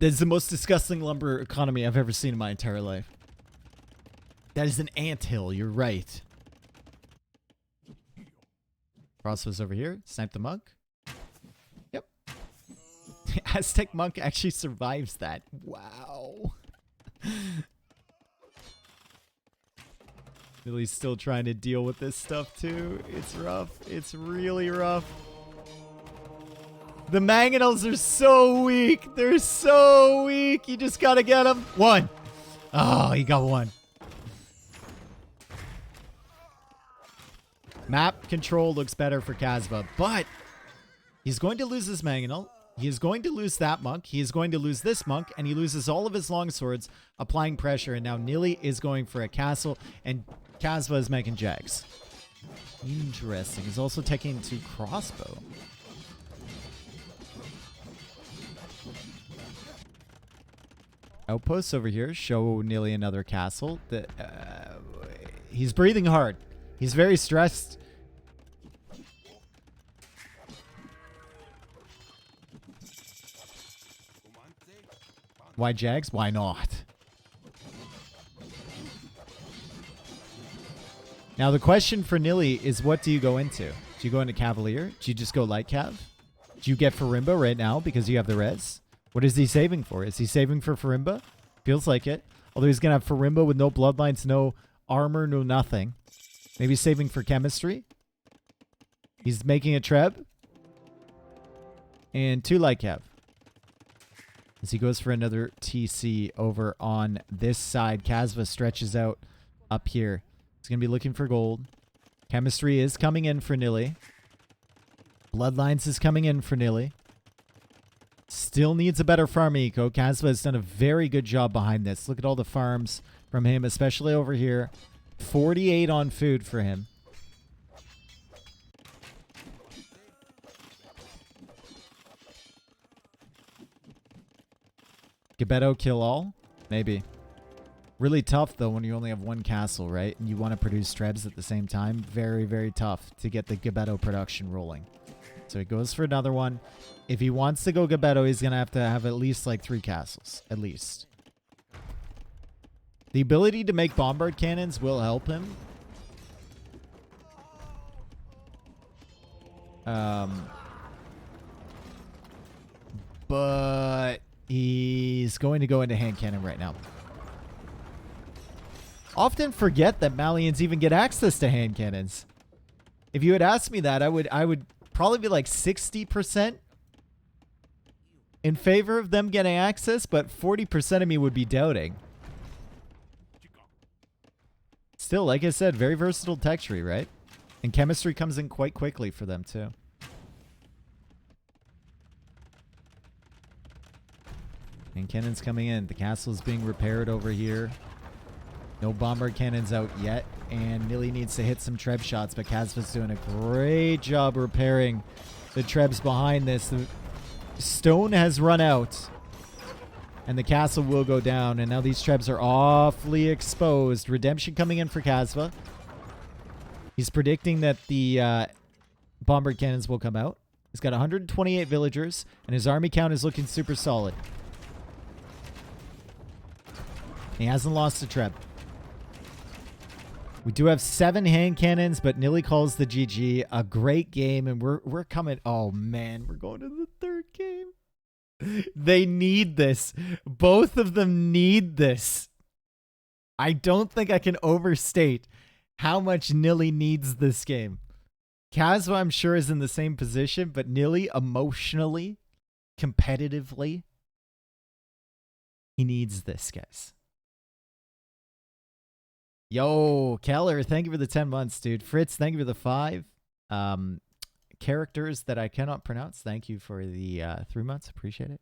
That is the most disgusting lumber economy I've ever seen in my entire life. That is an anthill, you're right. Crossbows over here. Snipe the monk. Yep. The Aztec monk actually survives that. Wow. Nili's still trying to deal with this stuff too. It's rough. It's really rough. The mangonels are so weak. They're so weak. You just gotta get them. 1. Oh, he got 1. Map control looks better for Casbah, but he's going to lose his mangonel. He is going to lose that monk. He is going to lose this monk, and he loses all of his longswords, applying pressure. And now Nili is going for a castle, and Casbah is making jags. Interesting. He's also taking to crossbow. Outposts over here show Nili another castle. He's breathing hard. He's very stressed. Why jags? Why not? Now the question for Nili is, what do you go into? Do you go into Cavalier? Do you just go light cav? Do you get Farimba right now because you have the res? What is he saving for? Is he saving for Farimba? Feels like it. Although he's going to have Farimba with no bloodlines, no armor, no nothing. Maybe saving for chemistry. He's making a Treb. And 2 light cav. As he goes for another TC over on this side. Kasva stretches out up here. He's going to be looking for gold. Chemistry is coming in for Nili. Bloodlines is coming in for Nili. Still needs a better farm eco. Kasva has done a very good job behind this. Look at all the farms from him, especially over here. 48 on food for him. Gebetto kill all? Maybe. Really tough, though, when you only have 1 castle, right? And you want to produce Trebs at the same time. Very, very tough to get the Gebetto production rolling. So he goes for another one. If he wants to go Gebetto, he's going to have at least like 3 castles. At least. The ability to make bombard cannons will help him. But he's going to go into hand cannon right now. Often forget that Malians even get access to hand cannons. If you had asked me that, I would probably be like 60% in favor of them getting access, but 40% of me would be doubting. Still, like I said, very versatile tech tree, right? And chemistry comes in quite quickly for them, too. And cannons coming in. The castle is being repaired over here. No bomber cannons out yet. And Nilly needs to hit some Treb shots, but Casva's doing a great job repairing the Trebs behind this. The stone has run out. And the castle will go down. And now these Trebs are awfully exposed. Redemption coming in for Kasva. He's predicting that the bomber cannons will come out. He's got 128 villagers. And his army count is looking super solid. He hasn't lost a Treb. We do have 7 hand cannons, but Nilly calls the GG. A great game, and we're coming. Oh, man. We're going to the 3rd game. They need this. Both of them need this. I don't think I can overstate how much Nilly needs this game. Kasva, I'm sure, is in the same position, but Nilly, emotionally, competitively, he needs this, guys. Yo, Keller, thank you for the 10 months, dude. Fritz, thank you for the 5. Characters that I cannot pronounce, thank you for the 3 months. Appreciate it.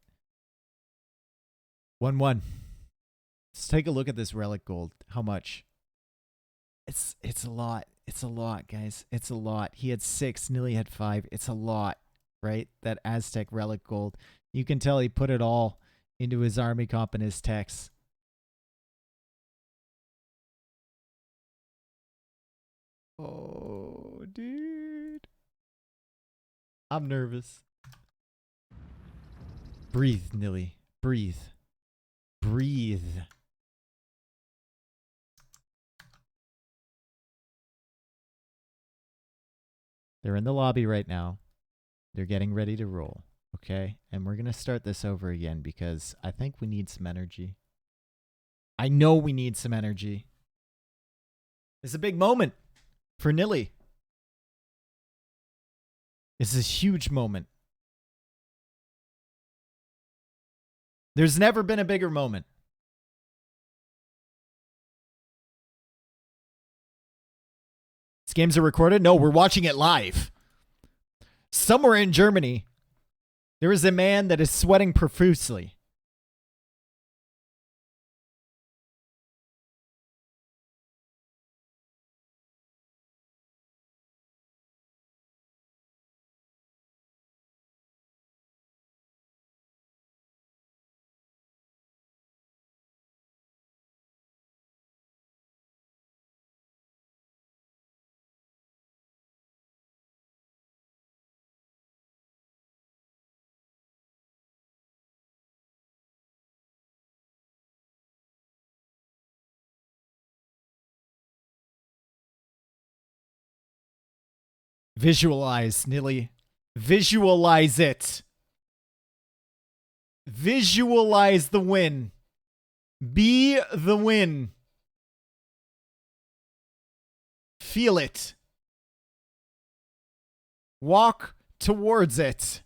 1-1. Let's take a look at this relic gold. How much? It's a lot. It's a lot, guys. It's a lot. He had 6. Nilly had 5. It's a lot, right? That Aztec relic gold. You can tell he put it all into his army comp and his techs. Oh, dude. I'm nervous. Breathe, Nilly. Breathe. Breathe. They're in the lobby right now. They're getting ready to roll. Okay? And we're going to start this over again because I think we need some energy. I know we need some energy. It's a big moment for Nilly. This is a huge moment. There's never been a bigger moment. These games are recorded? No, we're watching it live. Somewhere in Germany, there is a man that is sweating profusely. Visualize, Nilly. Visualize it. Visualize the win. Be the win. Feel it. Walk towards it.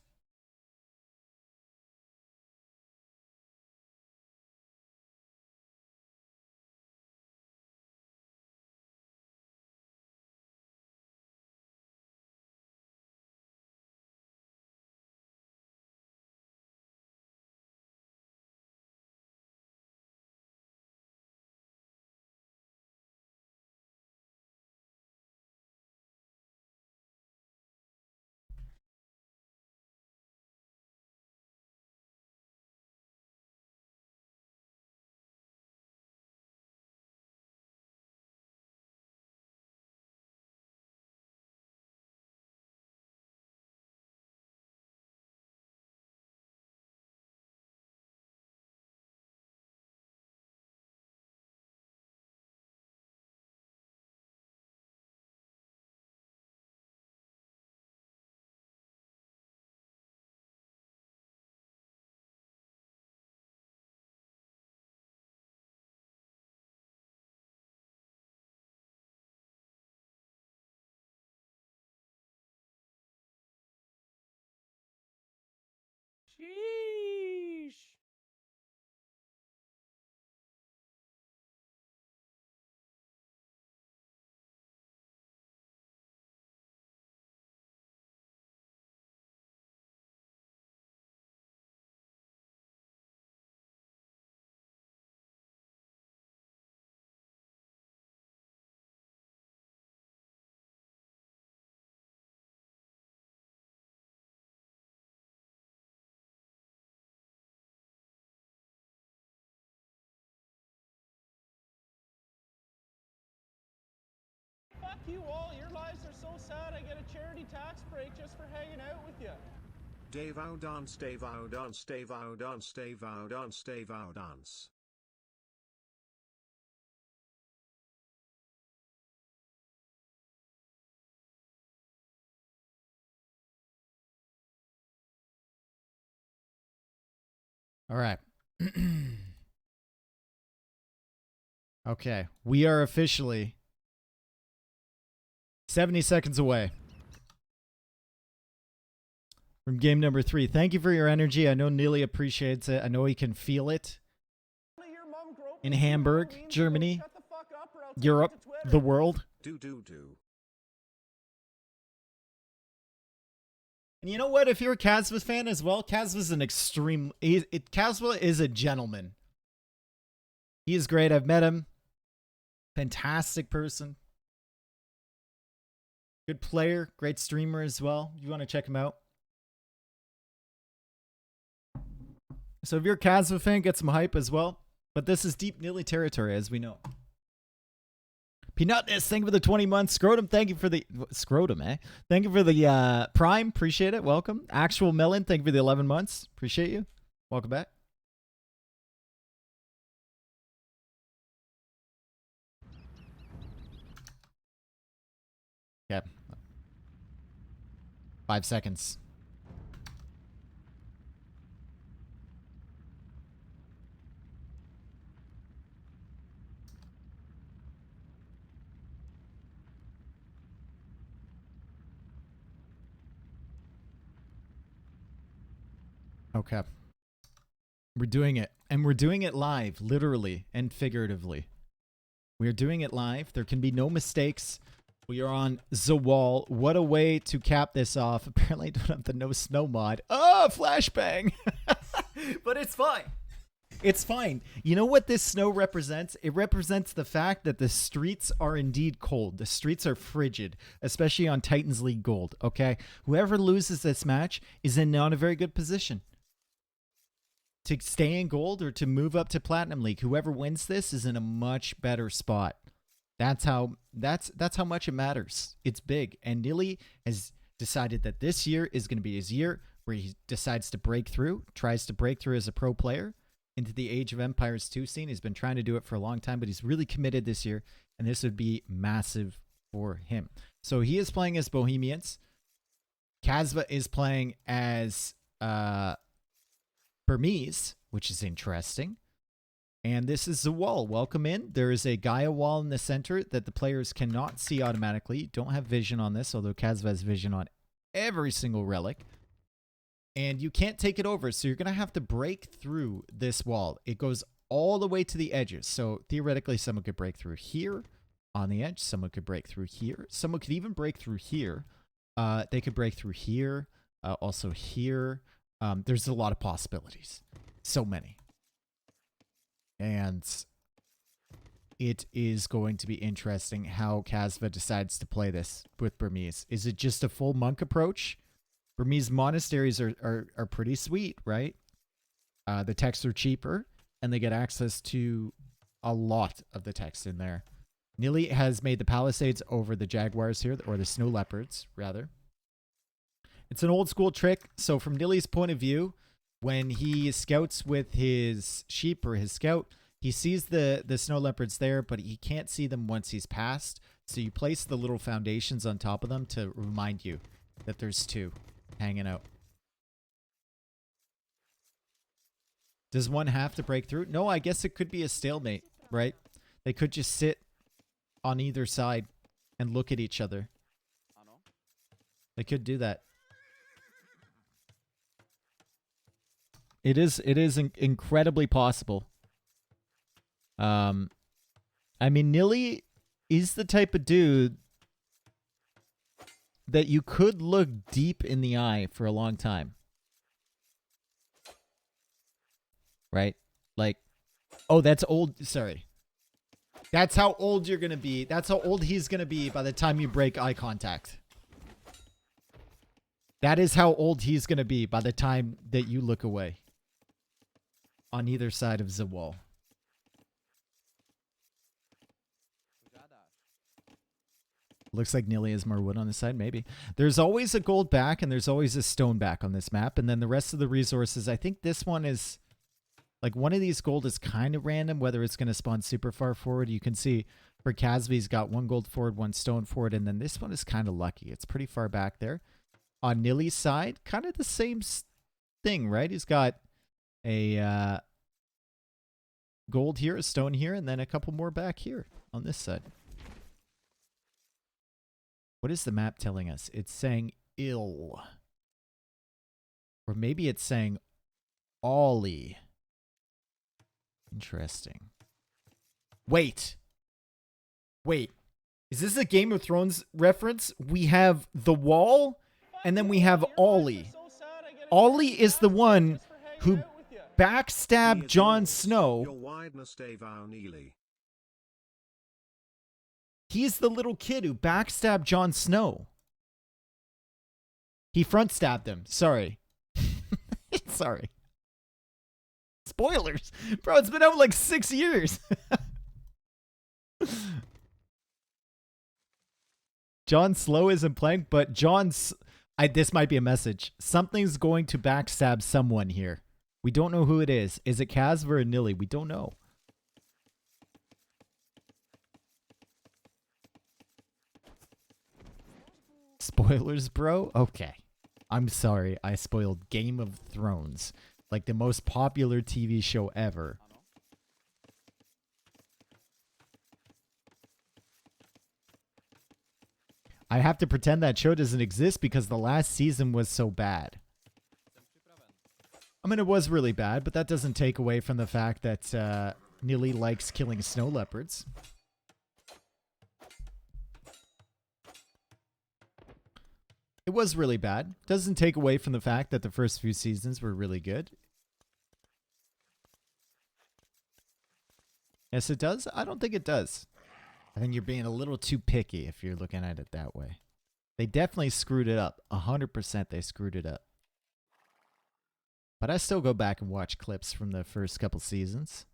Sheesh. Fuck you all. Your lives are so sad. I get a charity tax break just for hanging out with you. Davao dance, Davao dance, Davao dance, Davao dance, Davao dance. All right. Okay. We are officially 70 seconds away from game number 3. Thank you for your energy. I know Nilly appreciates it. I know he can feel it. In Hamburg, Germany, Europe, the world. Do. And you know what? If you're a Casbah fan as well, Casbah's an extreme... Casbah is a gentleman. He is great. I've met him. Fantastic person. Good player. Great streamer as well. You want to check him out. So if you're a Kasva fan, get some hype as well. But this is deep Nilly territory, as we know. Peanutness, thank you for the 20 months. Scrotum, thank you for the... Scrotum, eh? Thank you for the Prime. Appreciate it. Welcome. Actual Melon, thank you for the 11 months. Appreciate you. Welcome back. Okay. 5 seconds. Okay. We're doing it. And we're doing it live, literally and figuratively. We're doing it live. There can be no mistakes. We are on Zawal. What a way to cap this off. Apparently I don't have the no snow mod. Oh, flashbang. But it's fine. It's fine. You know what this snow represents? It represents the fact that the streets are indeed cold. The streets are frigid, especially on Titans League Gold, okay? Whoever loses this match is in not a very good position to stay in gold or to move up to Platinum League. Whoever wins this is in a much better spot. That's how much it matters. It's big. And Nili has decided that this year is going to be his year where he decides to break through, tries to break through as a pro player into the Age of Empires 2 scene. He's been trying to do it for a long time, but he's really committed this year, and this would be massive for him. So he is playing as Bohemians. Kasva is playing as Burmese, which is interesting. And this is Zawal. Welcome in. There is a Gaia wall in the center that the players cannot see automatically. Don't have vision on this, although Kasva has vision on every single relic. And you can't take it over, so you're going to have to break through this wall. It goes all the way to the edges. So theoretically, someone could break through here on the edge. Someone could break through here. Someone could even break through here. They could break through here. Also here. There's a lot of possibilities. So many. And it is going to be interesting how Kasva decides to play this with Burmese. Is it just a full monk approach? Burmese monasteries are pretty sweet, right? The texts are cheaper, and they get access to a lot of the text in there. Nili has made the palisades over the jaguars here, or the snow leopards, rather. It's an old school trick. So from Nili's point of view, when he scouts with his sheep or his scout, he sees the snow leopards there, but he can't see them once he's passed. So you place the little foundations on top of them to remind you that there's two hanging out. Does one have to break through? No, I guess it could be a stalemate, right? They could just sit on either side and look at each other. They could do that. It is incredibly possible. I mean, Nilly is the type of dude that you could look deep in the eye for a long time. Right? Like, oh, that's old. Sorry. That's how old you're going to be. That's how old he's going to be by the time you break eye contact. That is how old he's going to be by the time that you look away. On either side of Zawal. Looks like Nilly has more wood on his side, maybe. There's always a gold back and there's always a stone back on this map. And then the rest of the resources, I think this one is... Like, one of these gold is kind of random, whether it's going to spawn super far forward. You can see for Casbah, he's got 1 gold forward, 1 stone forward, and then this one is kind of lucky. It's pretty far back there. On Nilly's side, kind of the same thing, right? He's got a gold here, a stone here, and then a couple more back here on this side. What is the map telling us? It's saying ill. Or maybe it's saying Ollie. Interesting. Wait. Is this a Game of Thrones reference? We have the wall, and then we have Ollie. Ollie is the one who backstabbed Jon Snow. Your wideness, Nili. He's the little kid who backstabbed Jon Snow. He front stabbed him. Sorry. Sorry. Spoilers. Bro, it's been out like 6 years. Jon Snow isn't playing, but this might be a message. Something's going to backstab someone here. We don't know who it is. Is it Casbah or Nilly? We don't know. Spoilers, bro? Okay. I'm sorry. I spoiled Game of Thrones. Like the most popular TV show ever. I have to pretend that show doesn't exist because the last season was so bad. I mean, it was really bad, but that doesn't take away from the fact that Nili likes killing snow leopards. It was really bad. Doesn't take away from the fact that the first few seasons were really good. Yes, it does? I don't think it does. I think you're being a little too picky if you're looking at it that way. They definitely screwed it up. 100% they screwed it up. But I still go back and watch clips from the first couple seasons.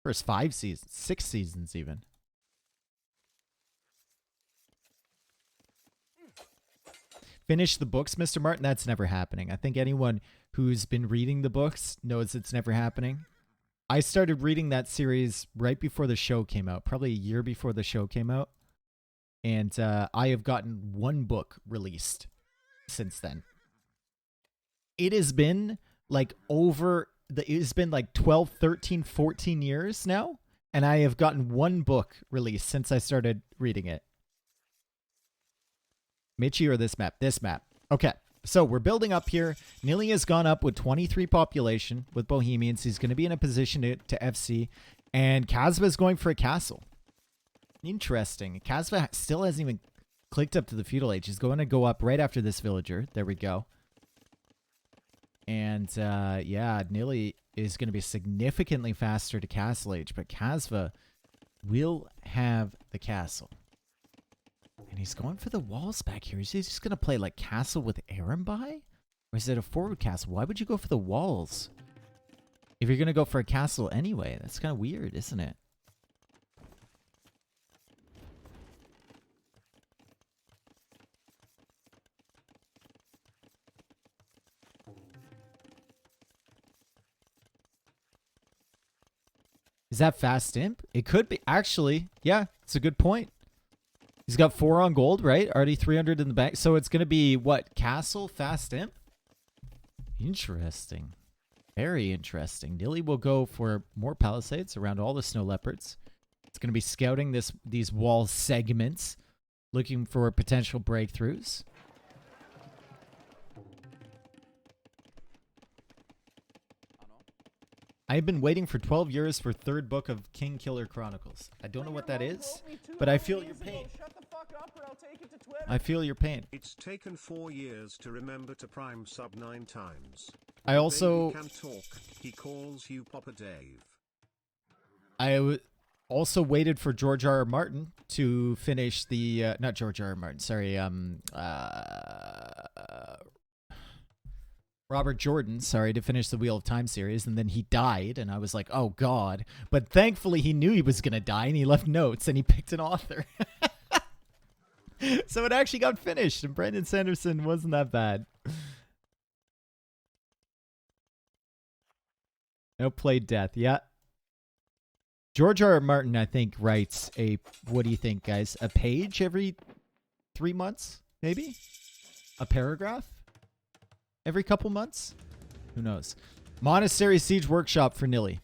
First 5 seasons. 6 seasons even. Finish the books, Mr. Martin? That's never happening. I think anyone who's been reading the books knows it's never happening. I started reading that series right before the show came out, probably a year before the show came out. And I have gotten 1 book released since then. It has been like it's been like 12, 13, 14 years now. And I have gotten 1 book released since I started reading it. Mitchie or this map? This map. Okay. So we're building up here. Nili has gone up with 23 population with Bohemians. He's going to be in a position to FC. And Casbah is going for a castle. Interesting. Casbah still hasn't even clicked up to the feudal age. He's going to go up right after this villager. There we go. And yeah, Nili is going to be significantly faster to castle age. But Casbah will have the castle. And he's going for the walls back here. Is he just going to play like castle with Arambai? Or is it a forward castle? Why would you go for the walls? If you're going to go for a castle anyway. That's kind of weird, isn't it? Is that fast imp? It could be. Actually, yeah, it's a good point. He's got 4 on gold, right? Already 300 in the bank. So it's going to be, what, castle, fast imp? Interesting. Very interesting. Nili will go for more palisades around all the snow leopards. It's going to be scouting these wall segments, looking for potential breakthroughs. I've been waiting for 12 years for third book of King Killer Chronicles. I don't know what that is, but I feel your pain. Shut the fuck up or I'll take it to Twitter. I feel your pain. It's taken 4 years to remember to prime sub 9 times. I also Baby can talk. He calls you Papa Dave. also waited for George R. R. Martin to finish the not George R. R. Martin, sorry, Robert Jordan, sorry, to finish the Wheel of Time series, and then he died, and I was like, oh god. But thankfully he knew he was gonna die, and he left notes, and he picked an author. So it actually got finished, and Brandon Sanderson wasn't that bad. No played death, yeah. George R. R. Martin, I think, writes a, what do you think, guys? A page every 3 months, maybe? A paragraph? Every couple months? Who knows? Monastery Siege Workshop for Nilly.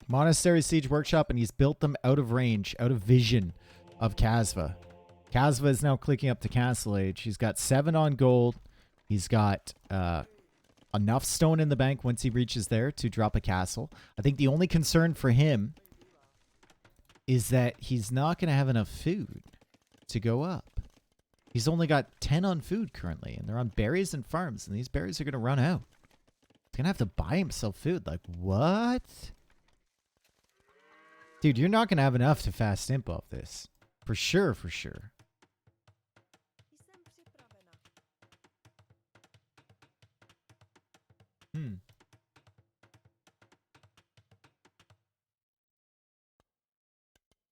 Monastery Siege Workshop, and he's built them out of range, out of vision of Kasva. Kasva is now clicking up to Castle Age. He's got 7 on gold. He's got enough stone in the bank once he reaches there to drop a castle. I think the only concern for him is that he's not going to have enough food to go up. He's only got 10 on food currently, and they're on berries and farms, and these berries are going to run out. He's going to have to buy himself food. Like, what? Dude, you're not going to have enough to fast imp off this. For sure, for sure.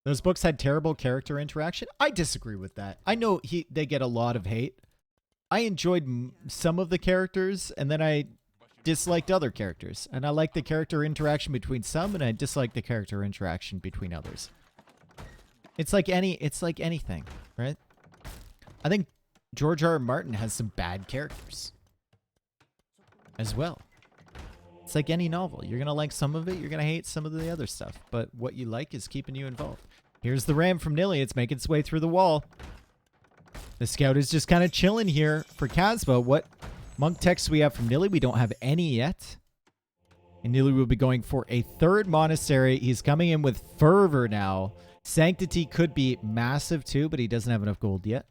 Those books had terrible character interaction. I disagree with that. I know they get a lot of hate. I enjoyed some of the characters, and then I disliked other characters. And I liked the character interaction between some, and I disliked the character interaction between others. It's like anything, right? I think George R. R. Martin has some bad characters as well. It's like any novel. You're going to like some of it. You're going to hate some of the other stuff. But what you like is keeping you involved. Here's the ram from Nilly. It's making its way through the wall. The scout is just kind of chilling here for Casbah. What monk texts we have from Nilly? We don't have any yet. And Nilly will be going for a third monastery. He's coming in with fervor now. Sanctity could be massive too, but he doesn't have enough gold yet.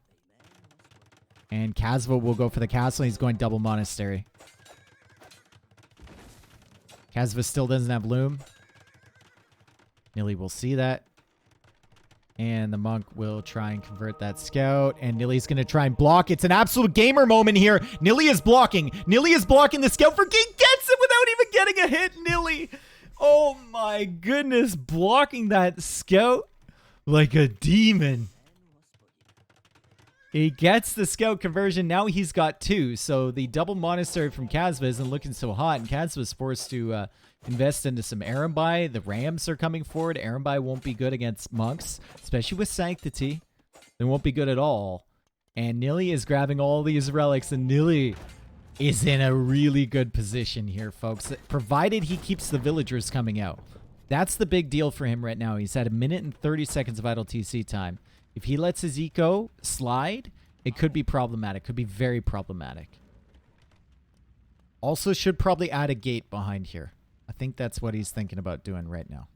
And Kasva will go for the castle. He's going double monastery. Kasva still doesn't have loom. Nilly will see that. And the monk will try and convert that scout. And Nilly's going to try and block. It's an absolute gamer moment here. Nilly is blocking. Nilly is blocking the scout for King. Gets it without even getting a hit. Nilly. Oh my goodness. Blocking that scout like a demon. He gets the scout conversion. Now he's got 2. So the double monastery from Casbah isn't looking so hot. And Casbah's forced to invest into some Arambai. The Rams are coming forward. Arambai won't be good against monks, especially with Sanctity. They won't be good at all. And Nilly is grabbing all these relics. And Nilly is in a really good position here, folks. Provided he keeps the villagers coming out. That's the big deal for him right now. He's had 1 minute and 30 seconds of idle TC time. If he lets his eco slide, it could be problematic. Could be very problematic. Also should probably add a gate behind here. I think that's what he's thinking about doing right now.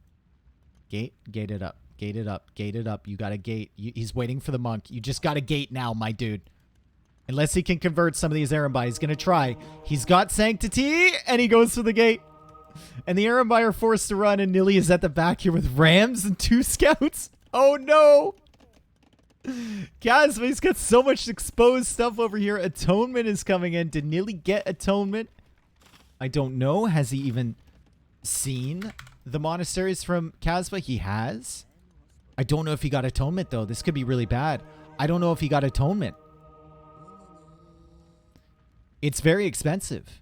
Gate it up. Gate it up. Gate it up. You got a gate. He's waiting for the monk. You just got a gate now, my dude. Unless he can convert some of these Arambai. He's going to try. He's got Sanctity, and he goes for the gate. And the Arambai are forced to run, and Nilly is at the back here with Rams and 2 scouts. Oh, no. Guys, he's got so much exposed stuff over here. Atonement is coming in. Did Nilly get Atonement? I don't know. Has he even seen the monasteries from Casbah? He has. I don't know if he got Atonement, though. This could be really bad. I don't know if he got Atonement. It's very expensive.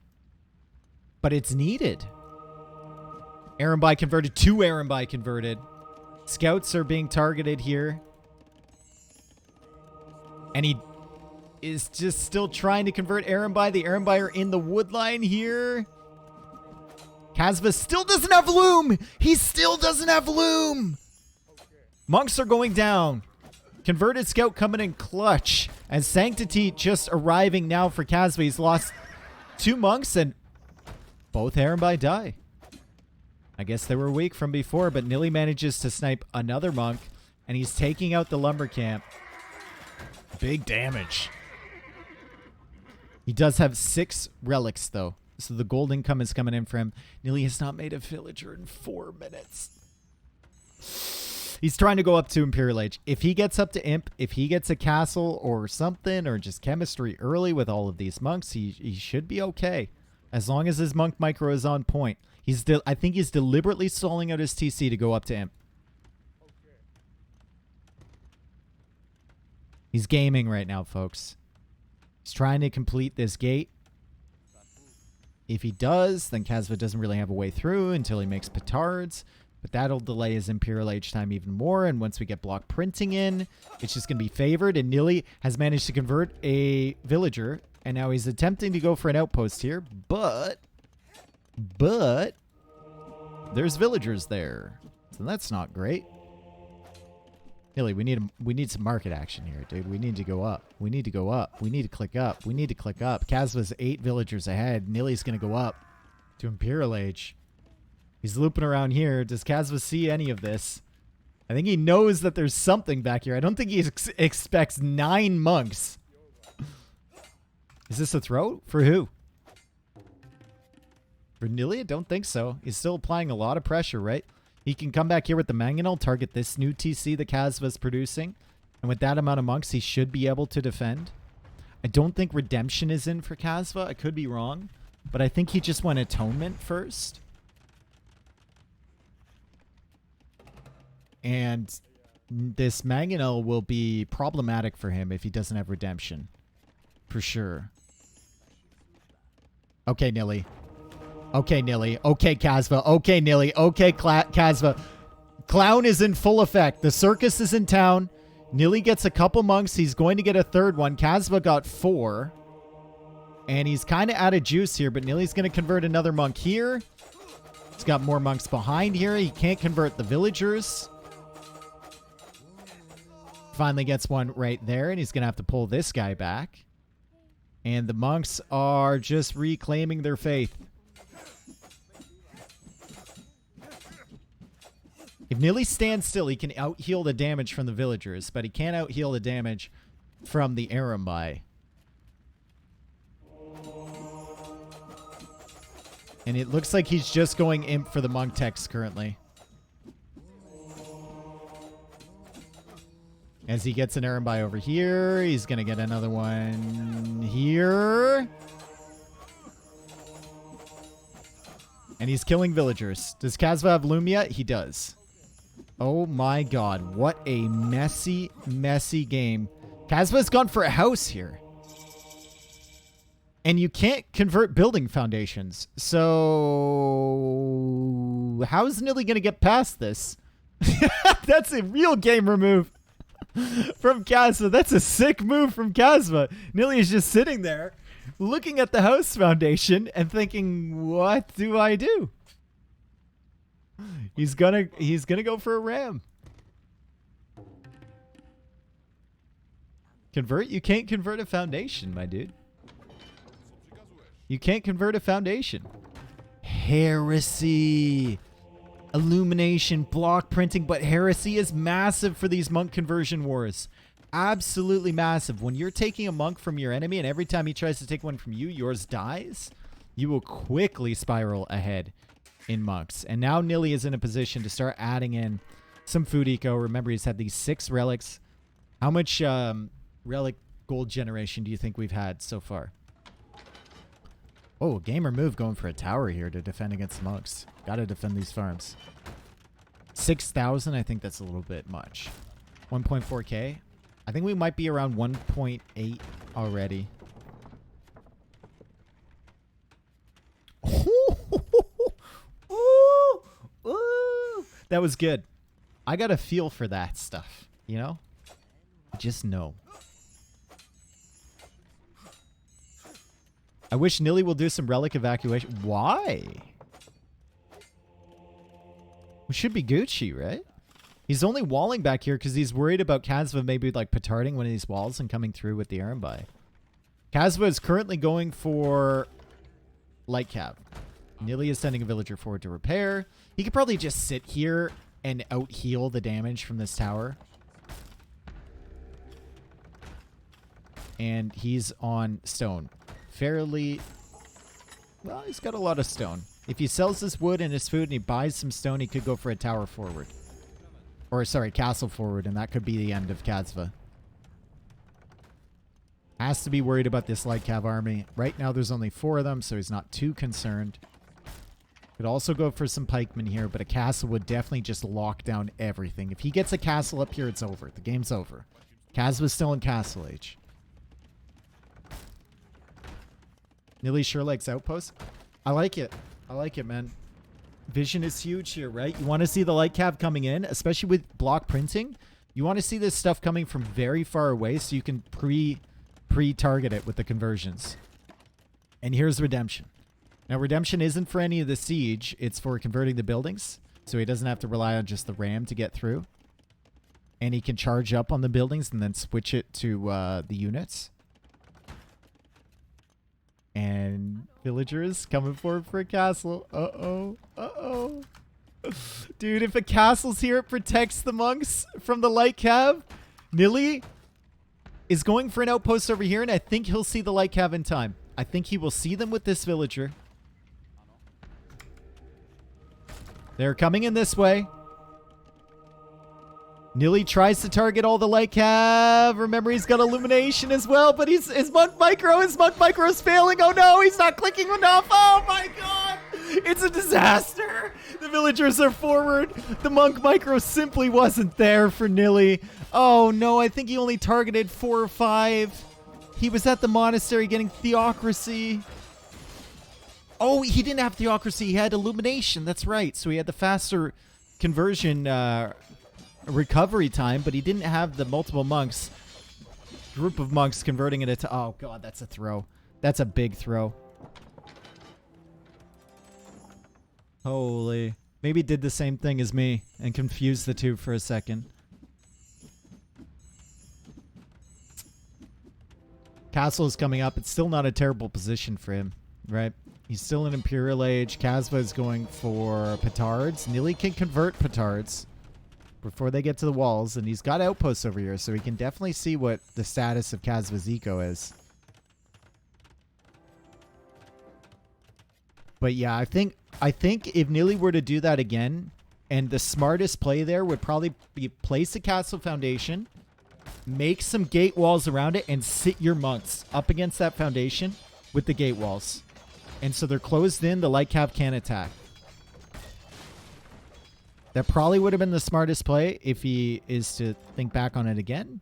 But it's needed. Arambai converted. 2 Arambai converted. Scouts are being targeted here. And he is just still trying to convert Arambai. The Arambai are in the wood line here. Casbah still doesn't have loom. He still doesn't have loom. Monks are going down. Converted scout coming in clutch. As Sanctity just arriving now for Casbah. He's lost 2 monks and both Arambai die. I guess they were weak from before, but Nilly manages to snipe another monk, and he's taking out the lumber camp. Big damage. He does have 6 relics, though, so the gold income is coming in for him. Nilly has not made a villager in 4 minutes. He's trying to go up to Imperial Age. If he gets up to Imp, if he gets a castle or something, or just chemistry early with all of these monks, he should be okay. As long as his monk micro is on point. I think he's deliberately stalling out his TC to go up to Imp. He's gaming right now, folks. He's trying to complete this gate. If he does, then Casbah doesn't really have a way through until he makes petards. But that'll delay his Imperial Age time even more. And once we get block printing in, it's just going to be favored. And Nilly has managed to convert a villager. And now he's attempting to go for an outpost here. But there's villagers there. So that's not great. Nilly, we need some market action here, dude. We need to go up. We need to go up. We need to click up. We need to click up. Casbah's 8 villagers ahead. Nilly's going to go up to Imperial Age. He's looping around here. Does Kasva see any of this? I think he knows that there's something back here. I don't think he expects 9 monks. Is this a throw? For who? For Nilly? I don't think so. He's still applying a lot of pressure, right? He can come back here with the mangonel, target this new TC that Kasva's producing. And with that amount of monks, he should be able to defend. I don't think Redemption is in for Kasva. I could be wrong. But I think he just went Atonement first. And this mangonel will be problematic for him if he doesn't have Redemption. For sure. Okay, Nilly. Okay, Nilly. Okay, Casbah. Okay, Nilly. Okay, Casbah. Clown is in full effect. The circus is in town. Nilly gets a couple monks. He's going to get a 3rd one. Casbah got 4. And he's kind of out of juice here, but Nilly's going to convert another monk here. He's got more monks behind here. He can't convert the villagers. Finally gets one right there, and he's going to have to pull this guy back. And the monks are just reclaiming their faith. If Nilly stands still, he can out-heal the damage from the villagers, but he can't out-heal the damage from the Arambai. And it looks like he's just going Imp for the monk text currently. As he gets an Arambai over here, he's going to get another one here. And he's killing villagers. Does Kasva have loom yet? He does. Oh my god. What a messy, messy game. Kasva's gone for a house here. And you can't convert building foundations. So how's Nilly going to get past this? That's a real gamer move. From Kasva. That's a sick move from Kasva. Nilly is just sitting there looking at the house foundation and thinking, what do I do? He's gonna go for a ram. Convert? You can't convert a foundation, my dude. You can't convert a foundation. Heresy. Illumination, block printing, but heresy is massive for these monk conversion wars. Absolutely massive. When you're taking a monk from your enemy and every time he tries to take one from you, yours dies, you will quickly spiral ahead in monks. And now Nilly is in a position to start adding in some food eco. Remember, he's had these 6 relics. How much relic gold generation do you think we've had so far? Oh, gamer move going for a tower here to defend against monks. Gotta defend these farms. 6,000, I think that's a little bit much. 1.4k. I think we might be around 1.8 already. Ooh, that was good. I got a feel for that stuff, you know? Just know. I wish Nilly will do some relic evacuation. Why? We should be Gucci, right? He's only walling back here because he's worried about Kasva maybe like petarding one of these walls and coming through with the Arambai. Kasva is currently going for light cap. Nilly is sending a villager forward to repair. He could probably just sit here and out-heal the damage from this tower. And he's on stone. Fairly... Well, he's got a lot of stone. If he sells his wood and his food and he buys some stone, he could go for a tower forward. Or, sorry, castle forward, and that could be the end of Kasva. Has to be worried about this light cav army. Right now, there's only 4 of them, so he's not too concerned. Could also go for some pikemen here, but a castle would definitely just lock down everything. If he gets a castle up here, it's over. The game's over. Kasva's still in castle age. Nilly sure likes outposts. I like it. I like it, man. Vision is huge here, right? You want to see the light cav coming in, especially with block printing. You want to see this stuff coming from very far away so you can pre-target it with the conversions. And here's Redemption. Now, Redemption isn't for any of the siege. It's for converting the buildings. So he doesn't have to rely on just the ram to get through. And he can charge up on the buildings and then switch it to the units. And villagers coming forward for a castle. Uh-oh. Uh-oh. Dude, if a castle's here, it protects the monks from the light cav. Nilly is going for an outpost over here, and I think he'll see the light cav in time. I think he will see them with this villager. They're coming in this way. Nilly tries to target all the light cav. Remember, he's got illumination as well, but his monk micro is failing. Oh no, he's not clicking enough. Oh my god. It's a disaster. The villagers are forward. The monk micro simply wasn't there for Nilly. Oh no, I think he only targeted 4 or 5. He was at the monastery getting theocracy. Oh, he didn't have theocracy. He had illumination. That's right. So he had the faster conversion recovery time, but he didn't have the multiple monks, group of monks converting it into... Oh, God, that's a throw. That's a big throw. Holy. Maybe did the same thing as me and confused the two for a second. Castle is coming up. It's still not a terrible position for him, right? He's still in Imperial Age. Casbah is going for petards. Nilly can convert petards before they get to the walls, and he's got outposts over here, so he can definitely see what the status of Kasva's eco is. But yeah, I think if Nilly were to do that again, and the smartest play there would probably be place a castle foundation, make some gate walls around it, and sit your monks up against that foundation with the gate walls. And so they're closed in, the light cav can't attack. That probably would have been the smartest play if he is to think back on it again.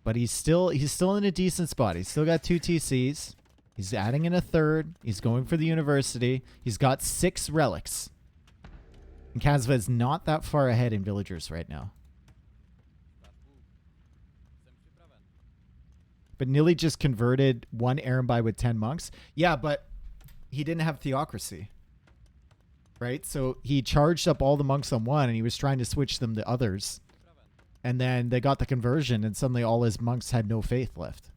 But he's still in a decent spot. He's still got 2 TCs. He's adding in a 3rd. He's going for the university. He's got 6 relics. And Kasva is not that far ahead in villagers right now. But Nilly just converted 1 Erembi with 10 monks. Yeah, but he didn't have theocracy. Right? So he charged up all the monks on one, and he was trying to switch them to others. And then they got the conversion, and suddenly all his monks had no faith left.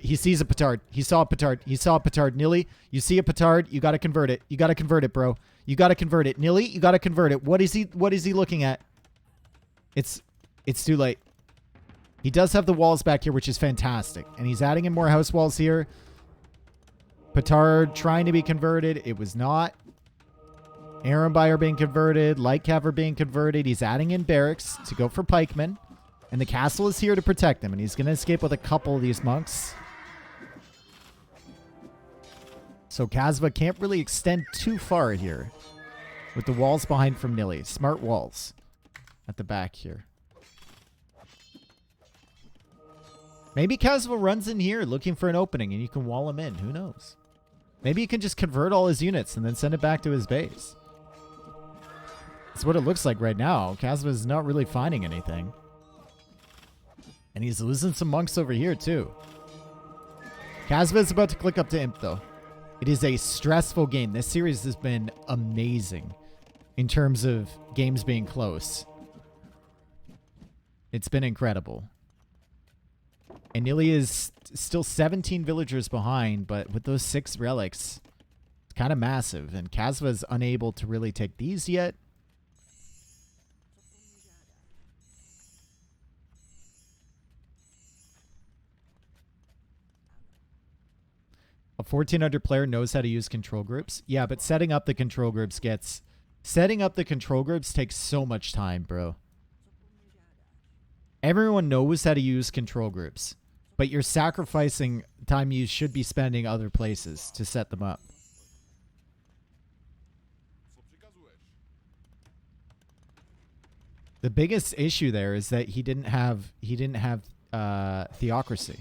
He sees a petard. He saw a petard. He saw a petard. Nilly, you see a petard. You got to convert it. You got to convert it, bro. You got to convert it. Nilly, you got to convert it. What is he looking at? It's too late. He does have the walls back here, which is fantastic. And he's adding in more house walls here. Petard trying to be converted. It was not. Erembi are being converted. Light cav are being converted. He's adding in barracks to go for pikemen. And the castle is here to protect him. And he's going to escape with a couple of these monks. So Kasva can't really extend too far here. With the walls behind from Nilly. Smart walls at the back here. Maybe Kasva runs in here looking for an opening and you can wall him in. Who knows? Maybe you can just convert all his units and then send it back to his base. That's what it looks like right now. Kasva is not really finding anything. And he's losing some monks over here too. Kasva is about to click up to Imp though. It is a stressful game. This series has been amazing in terms of games being close. It's been incredible. And Nili is still 17 villagers behind, but with those 6 relics, it's kind of massive. And Kasva is unable to really take these yet. A 1400 player knows how to use control groups. Yeah, but setting up the control groups takes so much time, bro. Everyone knows how to use control groups, but you're sacrificing time you should be spending other places to set them up. The biggest issue there is that he didn't have theocracy.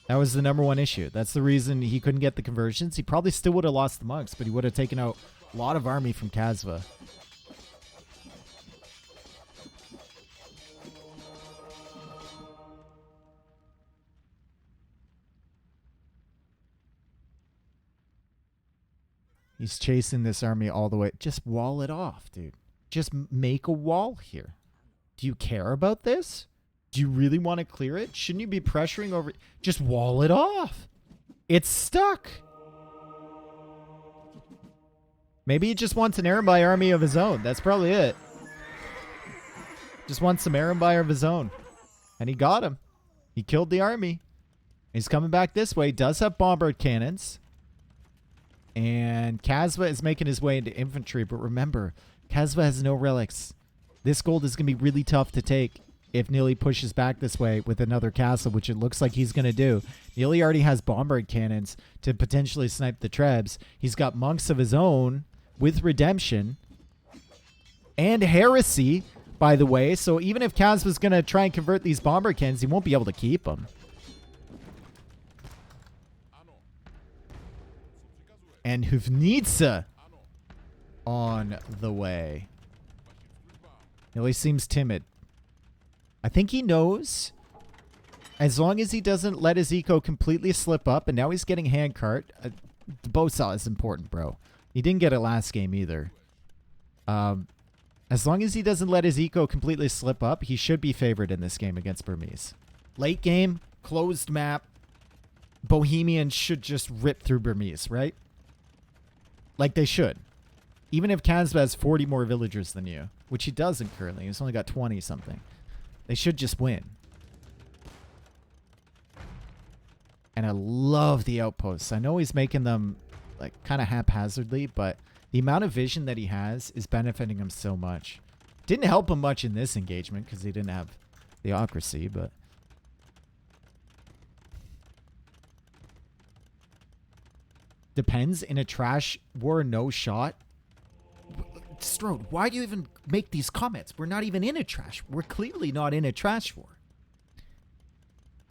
That was the #1 issue. That's the reason he couldn't get the conversions. He probably still would have lost the monks, but he would have taken out a lot of army from Kasva. He's chasing this army all the way. Just wall it off, dude. Just make a wall here. Do you care about this? Do you really want to clear it? Shouldn't you be pressuring over? Just wall it off. It's stuck. Maybe he just wants an Arambai army of his own. That's probably it. Just wants some Arambai of his own. And he got him. He killed the army. He's coming back this way. Does have bombard cannons. And Casbah is making his way into infantry. But remember, Casbah has no relics. This gold is going to be really tough to take if Nili pushes back this way with another castle, which it looks like he's going to do. Nili already has bombard cannons to potentially snipe the trebs. He's got monks of his own with redemption and heresy, by the way. So even if Casbah's going to try and convert these bombard cannons, he won't be able to keep them. And Hufnitsa on the way. Nili seems timid. I think he knows, as long as he doesn't let his eco completely slip up, and now he's getting handcart. The bow saw is important, bro. He didn't get it last game either. As long as he doesn't let his eco completely slip up, he should be favored in this game against Burmese. Late game, closed map, Bohemians should just rip through Burmese, right? Like they should. Even if Casbah has 40 more villagers than you, which he doesn't currently. He's only got 20 something. They should just win. And I love the outposts. I know he's making them like kind of haphazardly, but the amount of vision that he has is benefiting him so much. Didn't help him much in this engagement because he didn't have theocracy, but depends. In a trash war, no shot. Strode, why do you even make these comments? We're not even in a trash. We're clearly not in a trash war.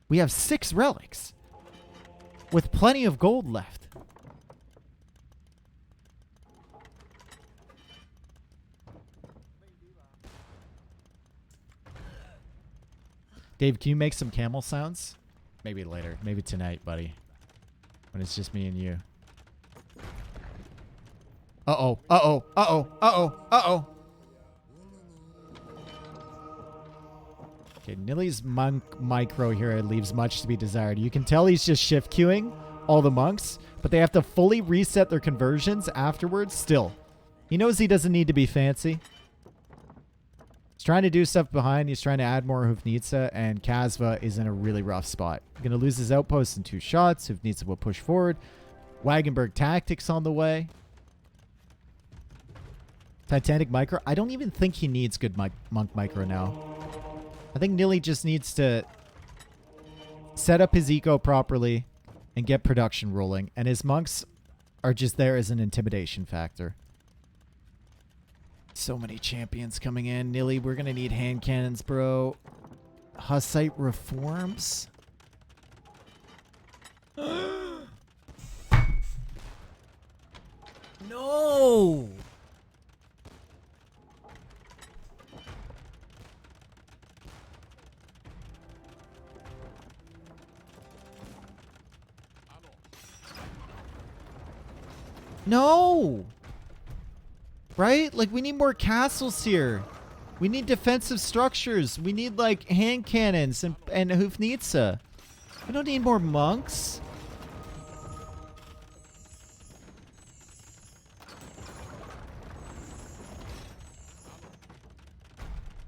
We have 6 relics with plenty of gold left. Dave, can you make some camel sounds? Maybe later. Maybe tonight, buddy. When it's just me and you. Uh-oh, uh-oh, uh-oh, uh-oh, uh-oh. Okay, Nilly's monk micro here leaves much to be desired. You can tell he's just shift queuing all the monks, but they have to fully reset their conversions afterwards still. He knows he doesn't need to be fancy. He's trying to do stuff behind. He's trying to add more Hufnitsa, and Kasva is in a really rough spot. Going to lose his outpost in 2 shots. Hufnitsa will push forward. Wagenburg tactics on the way. Titanic micro. I don't even think he needs good monk micro now. I think Nilly just needs to set up his eco properly and get production rolling. And his monks are just there as an intimidation factor. So many champions coming in. Nilly, we're going to need hand cannons, bro. Hussite reforms. No! No! Right? Like, we need more castles here. We need defensive structures. We need, like, hand cannons and Hufnitsa. We don't need more monks.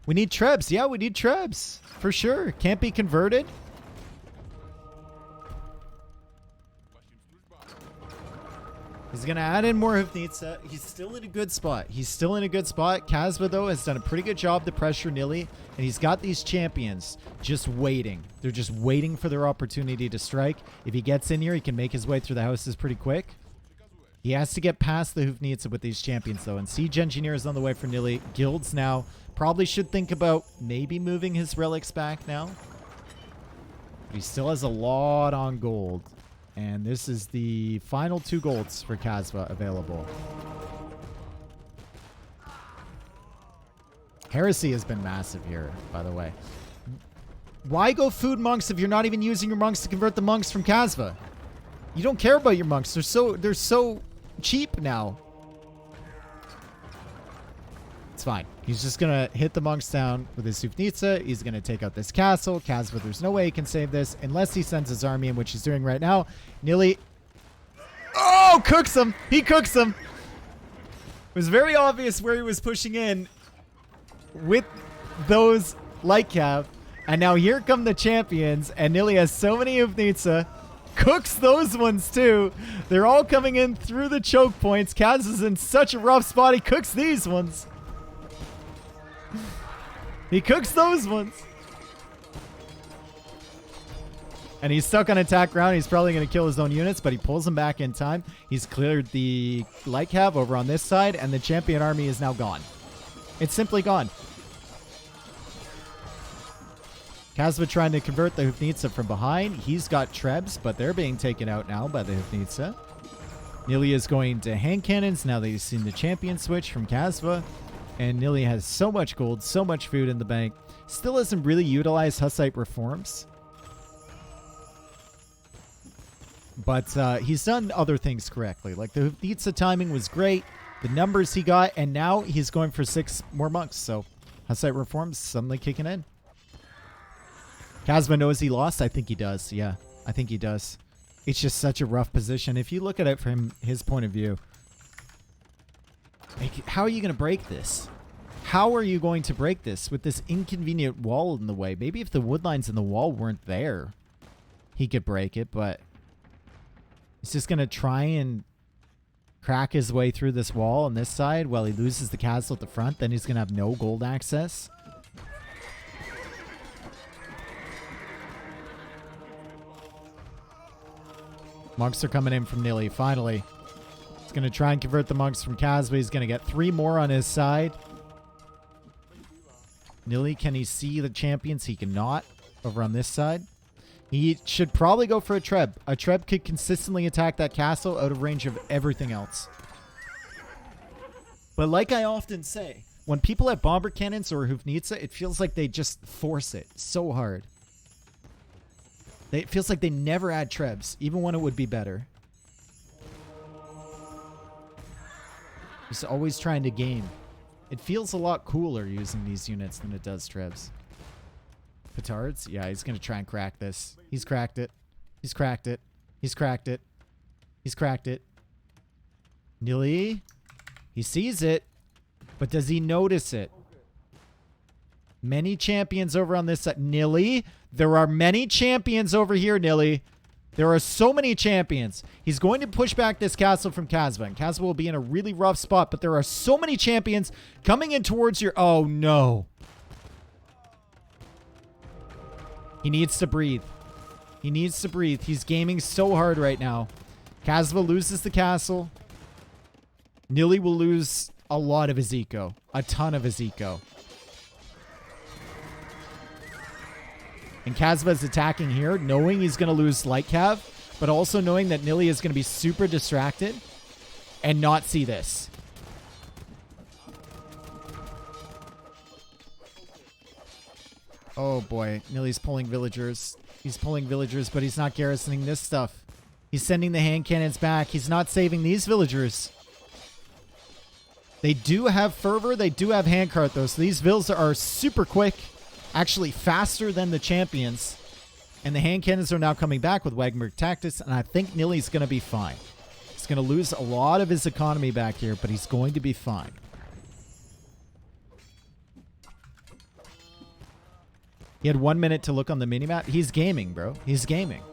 We need trebs. Yeah, we need trebs. For sure. Can't be converted. He's going to add in more Hufnitsa. He's still in a good spot. He's still in a good spot. Casbah, though, has done a pretty good job to pressure Nilly. And he's got these champions just waiting. They're just waiting for their opportunity to strike. If he gets in here, he can make his way through the houses pretty quick. He has to get past the Hufnitsa with these champions, though. And Siege Engineer is on the way for Nilly. Guilds now probably should think about maybe moving his relics back now. But he still has a lot on gold. And this is the final 2 golds for Kasva available. Heresy has been massive here, by the way. Why go food monks if you're not even using your monks to convert the monks from Kasva? You don't care about your monks. They're so cheap now. It's fine. He's just going to hit the monks down with his Hufnitsa. He's going to take out this castle. Kasva, there's no way he can save this unless he sends his army in, which he's doing right now. Nili. Oh, cooks him. He cooks him. It was very obvious where he was pushing in with those light cap. And now here come the champions. And Nili has so many Hufnitsa. Cooks those ones too. They're all coming in through the choke points. Kaz is in such a rough spot. He cooks these ones. He cooks those ones. And he's stuck on attack ground. He's probably going to kill his own units, but he pulls them back in time. He's cleared the light cav over on this side, and the champion army is now gone. It's simply gone. Kasbah trying to convert the Hufnitsa from behind. He's got trebs, but they're being taken out now by the Hufnitsa. Nili is going to hand cannons now that he's seen the champion switch from Kasbah. And Nili has so much gold, so much food in the bank. Still hasn't really utilized Hussite reforms. But he's done other things correctly. Like the Hufnitsa timing was great. The numbers he got. And now he's going for 6 more monks. So Hussite reforms suddenly kicking in. Kasbah knows he lost. I think he does. Yeah, I think he does. It's just such a rough position. If you look at it from his point of view. Like, how are you going to break this? How are you going to break this with this inconvenient wall in the way? Maybe if the wood lines in the wall weren't there, he could break it, but he's just going to try and crack his way through this wall on this side while he loses the castle at the front. Then he's going to have no gold access. Monks are coming in from Nili, finally. Going to try and convert the monks from Casbah. He's going to get 3 more on his side. Nili, can he see the champions? He cannot over on this side. He should probably go for a treb. A treb could consistently attack that castle out of range of everything else. But like I often say, when people have bomber cannons or Hufnitsa, it feels like they just force it so hard. It feels like they never add trebs, even when it would be better. Just always trying to game. It feels a lot cooler using these units than it does trebs. Petards? Yeah, he's going to try and crack this. He's cracked it. He's cracked it. He's cracked it. He's cracked it. Nili? He sees it, but does he notice it? Many champions over on this side. Nili? There are many champions over here, Nili. There are so many champions. He's going to push back this castle from Kasbah. And Kasbah will be in a really rough spot. But there are so many champions coming in towards your... Oh, no. He needs to breathe. He needs to breathe. He's gaming so hard right now. Kasbah loses the castle. Nili will lose a lot of his eco. A ton of his eco. And Casbah is attacking here, knowing he's going to lose light cav, but also knowing that Nili is going to be super distracted and not see this. Oh boy, Nili's pulling villagers. He's pulling villagers, but he's not garrisoning this stuff. He's sending the hand cannons back. He's not saving these villagers. They do have fervor. They do have handcart though. So these vills are super quick. Actually faster than the champions. And the hand cannons are now coming back with Wagner Tactics. And I think Nilly's going to be fine. He's going to lose a lot of his economy back here, but he's going to be fine. He had 1 minute to look on the minimap. He's gaming, bro. He's gaming.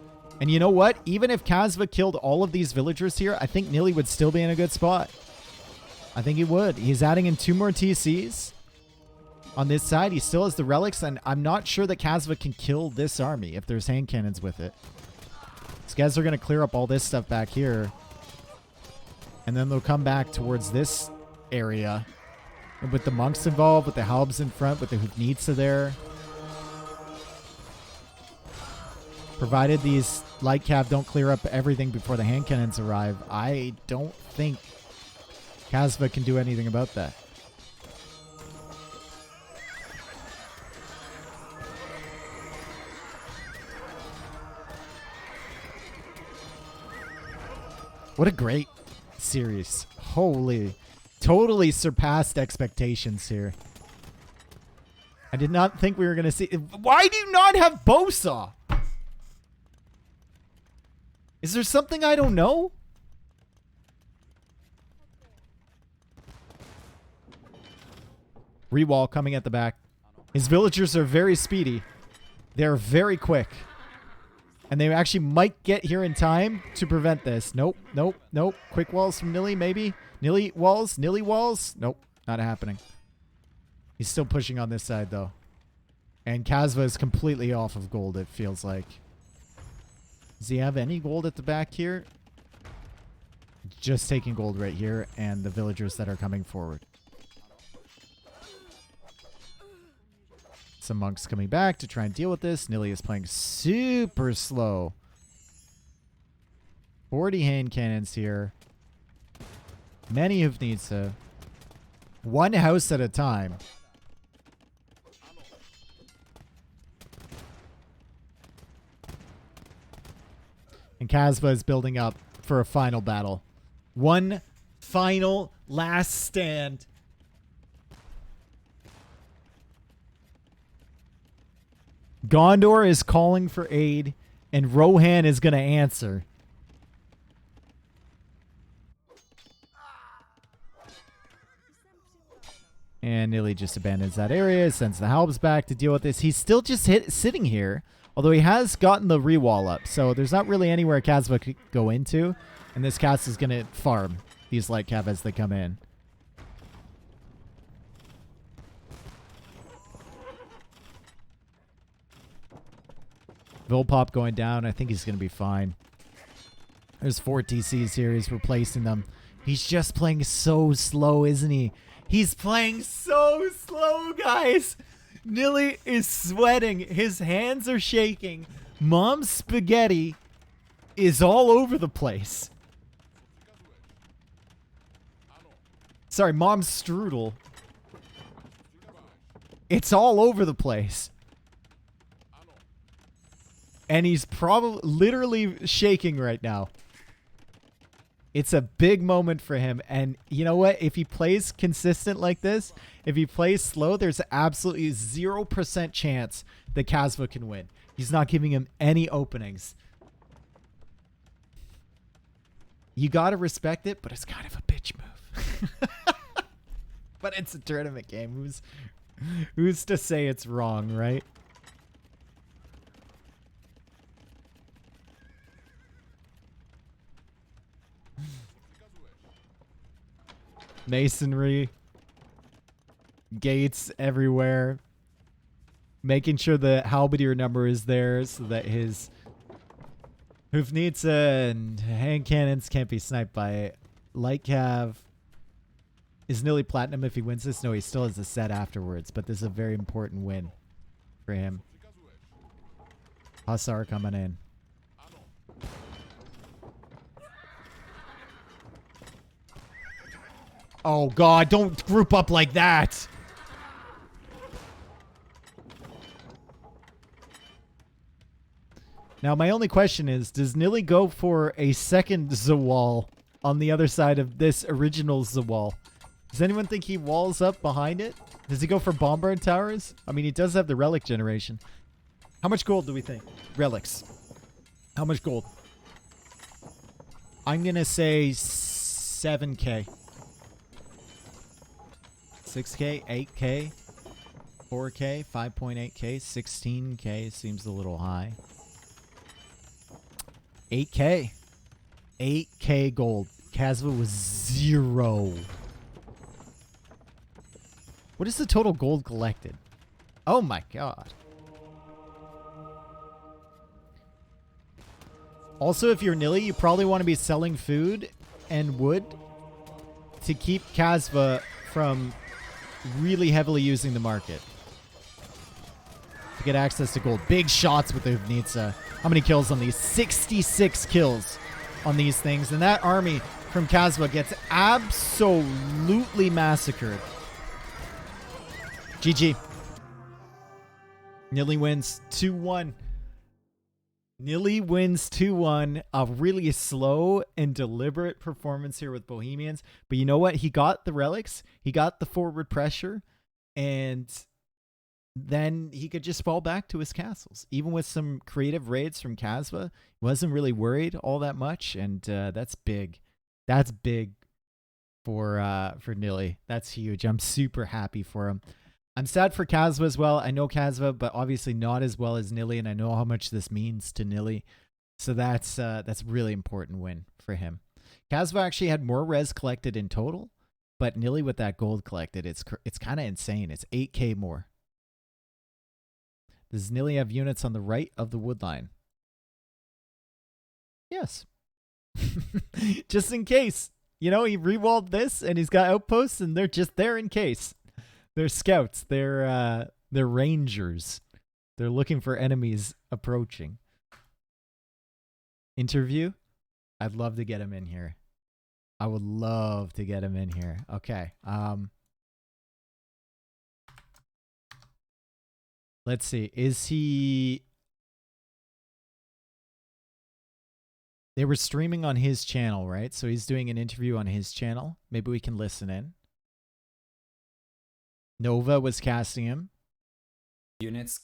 And you know what? Even if Kasva killed all of these villagers here, I think Nilly would still be in a good spot. I think he would. He's adding in 2 more TCs. On this side, he still has the relics, and I'm not sure that Kasva can kill this army if there's hand cannons with it. These guys are going to clear up all this stuff back here. And then they'll come back towards this area. And with the monks involved, with the halbs in front, with the Hufnitsa there. Provided these light cav don't clear up everything before the hand cannons arrive, I don't think Casbah can do anything about that. What a great series. Holy. Totally surpassed expectations here. I did not think we were going to see... Why do you not have Bosa? Is there something I don't know? Rewall coming at the back. His villagers are very speedy. They're very quick. And they actually might get here in time to prevent this. Nope, nope, nope. Quick walls from Nilly, maybe. Nilly walls? Nilly walls? Nope, not happening. He's still pushing on this side, though. And Kasva is completely off of gold, it feels like. Does he have any gold at the back here? Just taking gold right here and the villagers that are coming forward. Some monks coming back to try and deal with this. Nilly is playing super slow. 40 hand cannons here. Many of needs to. One house at a time. And Casbah is building up for a final battle. One final last stand. Gondor is calling for aid, and Rohan is going to answer. And Nili just abandons that area, sends the halbs back to deal with this. He's still just sitting here, although he has gotten the rewall up. So there's not really anywhere Casbah could go into, and this cast is going to farm these light cav as they come in. Vilpop going down. I think he's going to be fine. There's 4 TCs here. He's replacing them. He's just playing so slow, isn't he? He's playing so slow, guys. Nilly is sweating. His hands are shaking. Mom's spaghetti is all over the place. Sorry, Mom's strudel. It's all over the place. And he's probably literally shaking right now. It's a big moment for him. And you know what? If he plays consistent like this, if he plays slow, there's absolutely 0% chance that Kasva can win. He's not giving him any openings. You got to respect it, but it's kind of a bitch move. But it's a tournament game. Who's to say it's wrong, right? Masonry. Gates everywhere. Making sure the halberdier number is there so that his Hufnitsa and hand cannons can't be sniped by light cav. Is Nilly platinum if he wins this? No, he still has a set afterwards, but this is a very important win for him. Hussar coming in. Oh, God, don't group up like that. Now, my only question is, does Nilly go for a second Zawal on the other side of this original Zawal? Does anyone think he walls up behind it? Does he go for bombard towers? I mean, he does have the relic generation. How much gold do we think? Relics. How much gold? I'm going to say 7K. 6K, 8K, 4K, 5.8K, 16K seems a little high. 8K. 8K gold. Kasva was 0. What is the total gold collected? Oh my god. Also, if you're Nilly, you probably want to be selling food and wood to keep Casbah from really heavily using the market. To get access to gold. Big shots with the Uvnitsa. How many kills on these? 66 kills on these things. And that army from Casbah gets absolutely massacred. GG. Nilly wins 2-1. Nilly wins 2-1. A really slow and deliberate performance here with Bohemians. But you know what? He got the relics. He got the forward pressure. And then he could just fall back to his castles. Even with some creative raids from Kasva, wasn't really worried all that much. And that's big. That's big for Nilly. That's huge. I'm super happy for him. I'm sad for Kasva as well. I know Kasva, but obviously not as well as Nilly, and I know how much this means to Nilly. So that's a really important win for him. Kasva actually had more res collected in total, but Nilly with that gold collected, it's kind of insane. It's 8K more. Does Nilly have units on the right of the wood line? Yes. Just in case. You know, he rewalled this, and he's got outposts, and they're just there in case. They're scouts. They're rangers. They're looking for enemies approaching. Interview? I'd love to get him in here. I would love to get him in here. Okay. Let's see. Is he... They were streaming on his channel, right? So he's doing an interview on his channel. Maybe we can listen in. Nova was casting him. Units,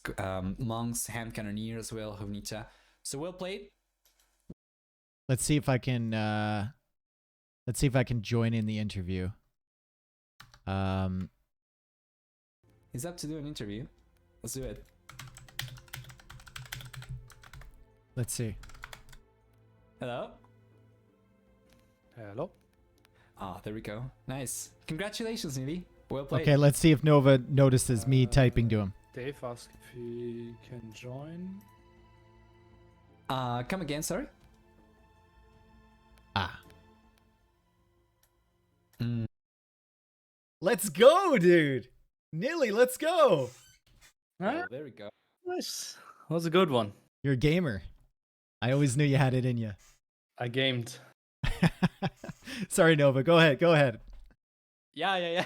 monks, hand cannoneer as well, Hovnita. So well played. Let's see if I can join in the interview. He's up to do an interview. Let's do it. Let's see. Hello? Hello. Ah, there we go. Nice. Congratulations, Nili. Well played. Okay, let's see if Nova notices me typing to him. Dave asked if he can join. Come again, sorry? Ah. Mm. Let's go, dude. Nilly, let's go. Ah, Oh, there we go. nice. That was a good one. You're a gamer. I always knew you had it in you. I gamed. Sorry, Nova. Go ahead. Go ahead. Yeah.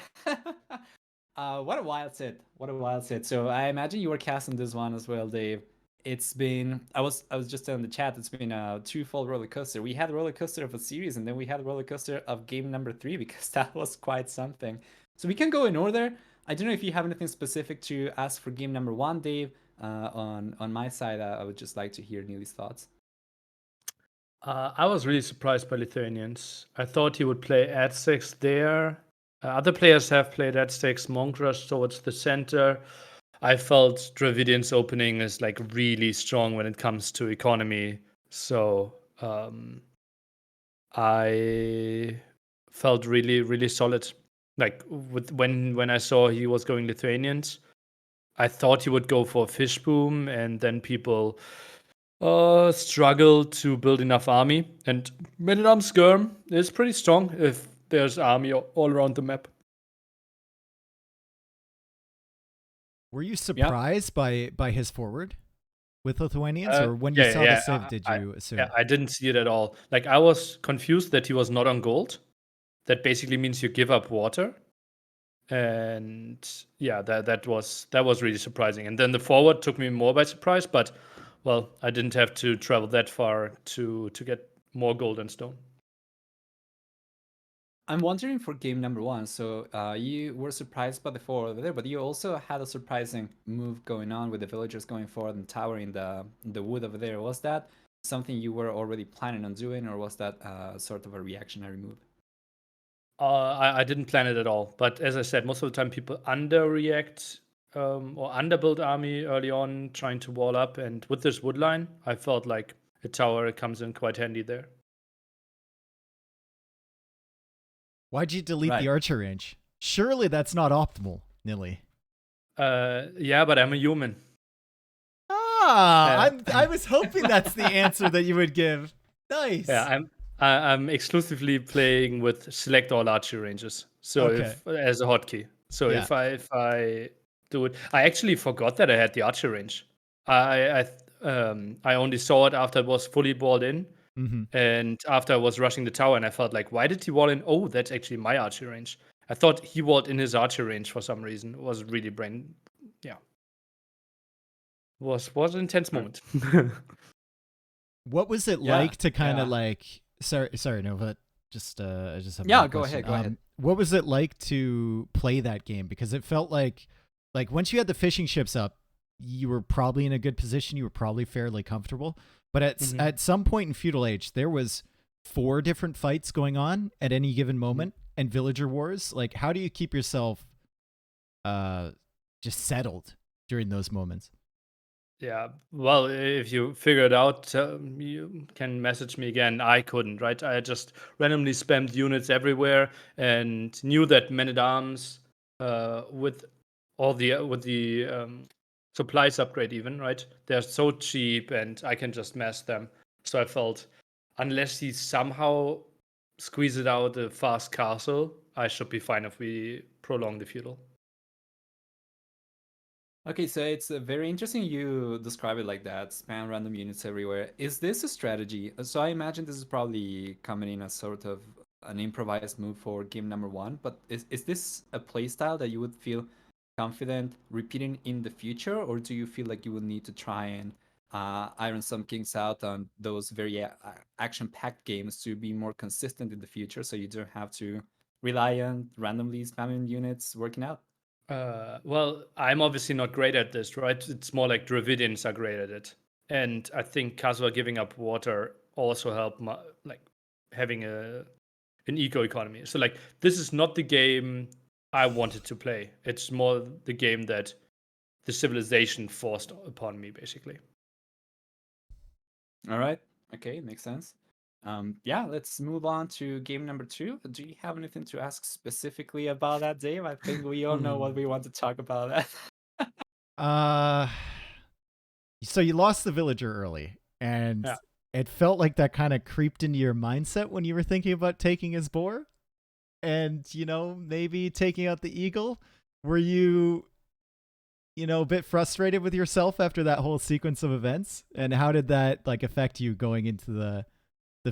What a wild set. What a wild set. So I imagine you were casting this one as well, Dave. It's been, I was just in the chat, it's been a twofold roller coaster. We had a roller coaster of a series, and then we had a roller coaster of game number 3, because that was quite something. So we can go in order. I don't know if you have anything specific to ask for game number 1, Dave. On my side, I would just like to hear Neely's thoughts. I was really surprised by Lithuanians. I thought he would play ad6 there. Other players have played ad6, monk rush towards the center. I felt Dravidian's opening is like really strong when it comes to economy. So I felt really, really solid. Like when I saw he was going Lithuanians, I thought he would go for fish boom, and then people struggle to build enough army. And Men-at-Arms Skirm is pretty strong if there's army all around the map. Were you surprised by his forward with Lithuanians, or when you saw the civ, did you assume? Yeah, I didn't see it at all. Like, I was confused that he was not on gold. That basically means you give up water. And yeah, that was really surprising. And then the forward took me more by surprise, but well, I didn't have to travel that far to get more gold and stone. I'm wondering for game number one. So you were surprised by the four over there, but you also had a surprising move going on with the villagers going forward and towering the wood over there. Was that something you were already planning on doing, or was that sort of a reactionary move? I didn't plan it at all. But as I said, most of the time people underreact or underbuild army early on, trying to wall up. And with this wood line, I felt like a tower comes in quite handy there. Why'd you delete Right. the archer range? Surely that's not optimal, Nilly. Yeah, but I'm a human. Ah, I was hoping that's the answer that you would give. Nice. Yeah, I'm exclusively playing with select all archery ranges. So Okay. if as a hotkey. So Yeah. if I do it, I actually forgot that I had the archery range. I only saw it after it was fully walled in, Mm-hmm. and after I was rushing the tower, and I felt like, why did he wall in? Oh, that's actually my archery range. I thought he walled in his archery range for some reason. It was really yeah. Was an intense moment. What was it Yeah, like to kind of yeah. like? Sorry, Nova. Just I just have Yeah, one go question. ahead, go ahead. What was it like to play that game? Because it felt like once you had the fishing ships up, you were probably in a good position. You were probably fairly comfortable. But at some point in Feudal Age, there was 4 different fights going on at any given moment, and villager wars. Like, how do you keep yourself just settled during those moments? Yeah, well, if you figure it out, you can message me again. I couldn't, right? I just randomly spammed units everywhere and knew that men at arms, with all the supplies upgrade, even right, they're so cheap, and I can just mass them. So I felt, unless he somehow squeezes out a fast castle, I should be fine if we prolong the feudal. Okay, so it's very interesting you describe it like that, spam random units everywhere. Is this a strategy? So I imagine this is probably coming in as sort of an improvised move for game number one, but is this a playstyle that you would feel confident repeating in the future, or do you feel like you would need to try and iron some kinks out on those very action-packed games to be more consistent in the future so you don't have to rely on randomly spamming units working out? Well, I'm obviously not great at this, right? It's more like Dravidians are great at it. And I think Kasva giving up water also helped like having an eco economy. So like this is not the game I wanted to play. It's more the game that the civilization forced upon me, basically. All right. Okay, makes sense. Yeah, let's move on to game number two. Do you have anything to ask specifically about that, Dave? I think we all know what we want to talk about. Uh, so you lost the villager early, and Yeah. it felt like that kind of creeped into your mindset when you were thinking about taking his boar, and maybe taking out the eagle. Were you, a bit frustrated with yourself after that whole sequence of events? And how did that like affect you going into the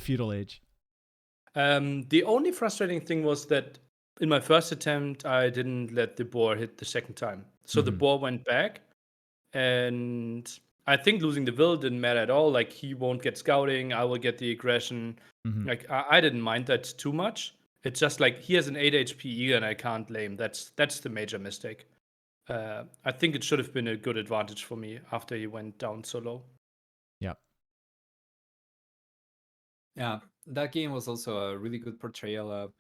feudal age? The only frustrating thing was that in my first attempt, I didn't let the boar hit the second time. So the Mhm. boar went back, and I think losing the will didn't matter at all. Like he won't get scouting, I will get the aggression. Mhm. Like I didn't mind that too much. It's just like he has an 8 HP eagle, and I can't lame. That's the major mistake. I think it should have been a good advantage for me after he went down so low. Yep. Yeah, that game was also a really good portrayal of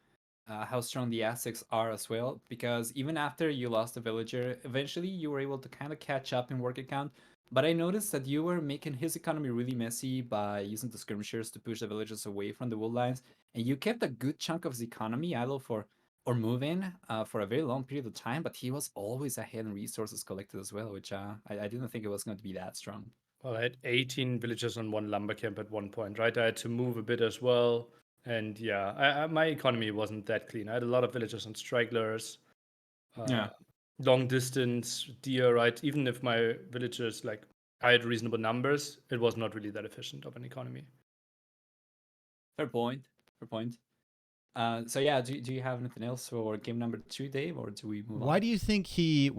how strong the Aztecs are as well. Because even after you lost the villager, eventually you were able to kind of catch up in work account. But I noticed that you were making his economy really messy by using the skirmishers to push the villagers away from the wood lines, and you kept a good chunk of his economy idle for or moving for a very long period of time. But he was always ahead in resources collected as well, which I didn't think it was going to be that strong. Well, I had 18 villagers on one lumber camp at one point, right? I had to move a bit as well. And yeah, my economy wasn't that clean. I had a lot of villagers on stragglers, Yeah. long distance deer, right? Even if my villagers, like, I had reasonable numbers, it was not really that efficient of an economy. Fair point. Fair point. So yeah, do you have anything else for game number two, Dave, or do we move Why on? do you think he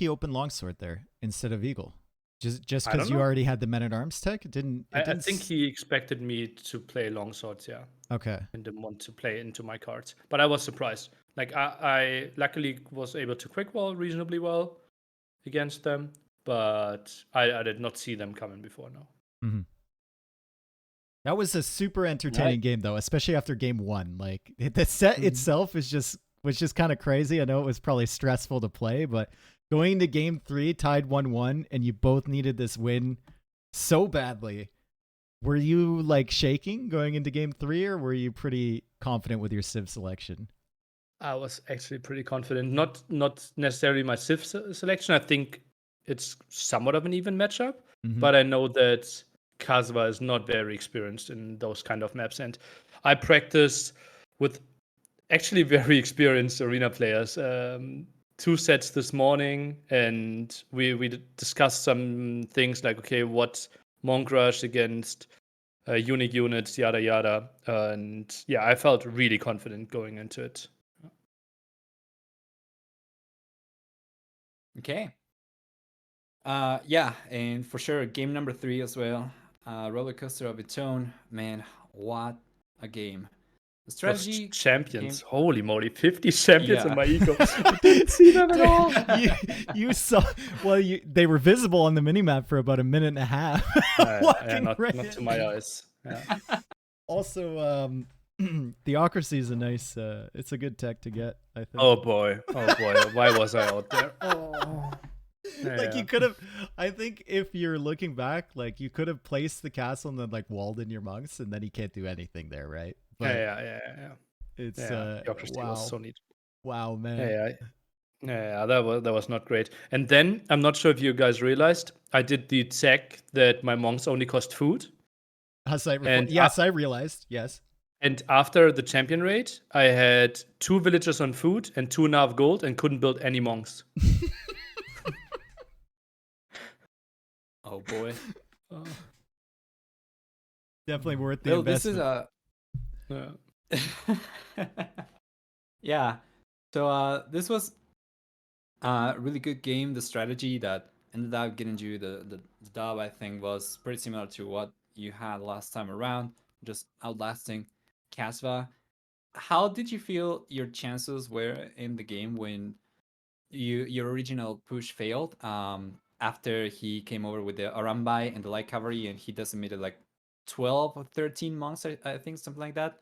opened longsword there instead of eagle? Just I don't because you know. already had the Men at Arms tech, I think he expected me to play long swords, yeah, Okay. and didn't want to play into my cards. But I was surprised. Like I luckily was able to quick wall reasonably well against them, but I did not see them coming before now. Mm-hmm. That was a super entertaining game, though, especially after game 1. Like the set itself was just kind of crazy. I know it was probably stressful to play, but going into game 3, tied 1-1, and you both needed this win so badly. Were you like shaking going into game 3, or were you pretty confident with your civ selection? I was actually pretty confident. Not necessarily my civ selection. I think it's somewhat of an even matchup, but I know that Kasva is not very experienced in those kind of maps, and I practiced with actually very experienced arena players. 2 sets this morning, and we discussed some things like, okay, what monk rush against unique units, yada yada, and yeah, I felt really confident going into it. Okay. Yeah, and for sure, game number 3 as well. Roller coaster of its own. Man, what a game. The Those strategy champions, game. holy moly, 50 champions Yeah. in my ego. I didn't see them at all. you saw, well, they were visible on the minimap for about a minute and a half. Yeah, not right to my eyes. Yeah. Also, Theocracy is a nice, it's a good tech to get, I think. Oh boy, why was I out there? Oh. Like you could have, I think if you're looking back, like you could have placed the castle and then like walled in your monks, and then he can't do anything there, right? But Yeah. it's Theocracy wow, was so neat. wow, man. Yeah, that was not great. And then I'm not sure if you guys realized, I did the tech that my monks only cost food. Yes, I realized. Yes. And after the champion raid, I had 2 villagers on food and 2 nav gold and couldn't build any monks. Oh boy. Definitely worth the Well, investment. this is yeah. So this was a really good game. The strategy that ended up getting you the dub, I think, was pretty similar to what you had last time around, just outlasting Kasva. How did you feel your chances were in the game when your original push failed? After he came over with the Arambai and the light cavalry, and he decimated like 12 or 13 monks, I think, something like that.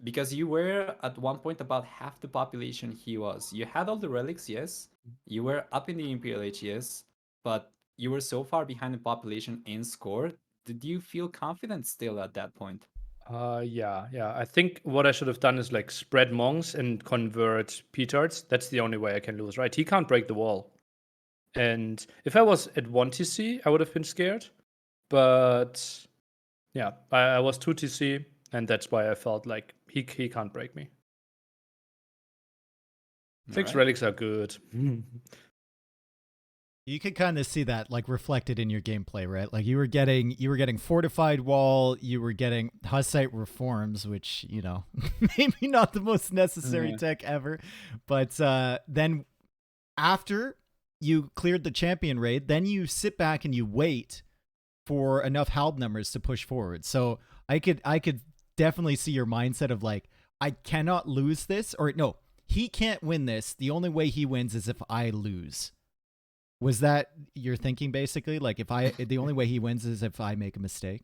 Because you were at one point about half the population he was. You had all the relics, yes. You were up in the Imperial Age, yes, but you were so far behind the population in score. Did you feel confident still at that point? Yeah. I think what I should have done is like spread monks and convert petards. That's the only way I can lose, right? He can't break the wall. And if I was at 1 TC, I would have been scared. But yeah, I was 2 TC, and that's why I felt like he can't break me. 6 relics are good. You could kind of see that like reflected in your gameplay, right? Like you were getting fortified wall, you were getting Hussite reforms, which, you know, maybe not the most necessary tech ever. But then after you cleared the champion raid, then you sit back and you wait for enough halb numbers to push forward. So I could definitely see your mindset of like, I cannot lose this, or no, he can't win this. The only way he wins is if I lose. Was that your thinking basically? Like the only way he wins is if I make a mistake?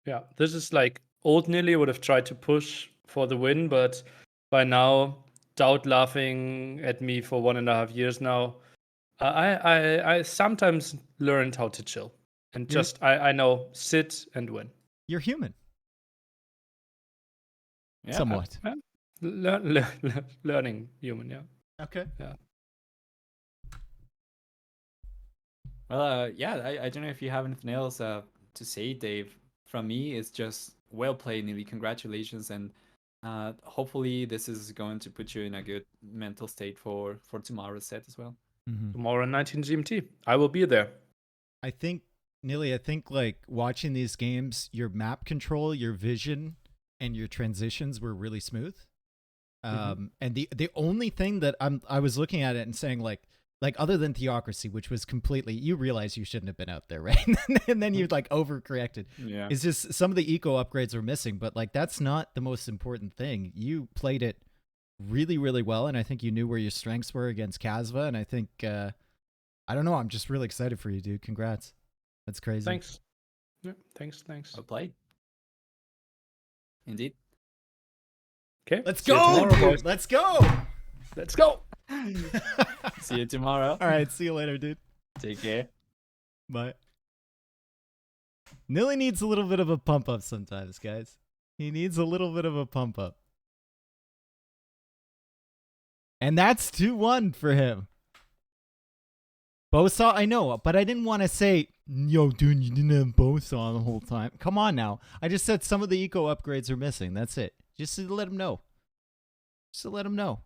Yeah, this is like old Nilly would have tried to push for the win, but by now, Doubt laughing at me for 1.5 years now, I sometimes learned how to chill and just I know sit and win. You're human. Yeah. Somewhat. Learning human, yeah. Okay. Yeah. Well, yeah, I don't know if you have anything else to say, Dave. From me, it's just well played, Nili. Congratulations, and hopefully this is going to put you in a good mental state for tomorrow's set as well. Tomorrow 19 GMT. I will be there. I think, Nilly, like watching these games, your map control, your vision, and your transitions were really smooth. And the only thing that I was looking at it and saying like, Like other than Theocracy, which was completely, you realize you shouldn't have been out there, right? And then you like overcorrected. Yeah. It's just some of the eco upgrades were missing, but like that's not the most important thing. You played it really, really well, and I think you knew where your strengths were against Casva, and I think I don't know, I'm just really excited for you, dude. Congrats. That's crazy. Thanks. Yeah, thanks. Well played. Indeed. Okay. Let's see you go, tomorrow, dude. boys. Let's go. Let's go. See you tomorrow. All right, see you later, dude. Take care. Bye. Nilly needs a little bit of a pump up sometimes, guys. He needs a little bit of a pump up. And that's 2-1 for him. Bosaw, I know, but I didn't want to say, yo, dude, you didn't have Bosaw the whole time. Come on now. I just said some of the eco upgrades are missing. That's it. Just to let him know. Just to let him know.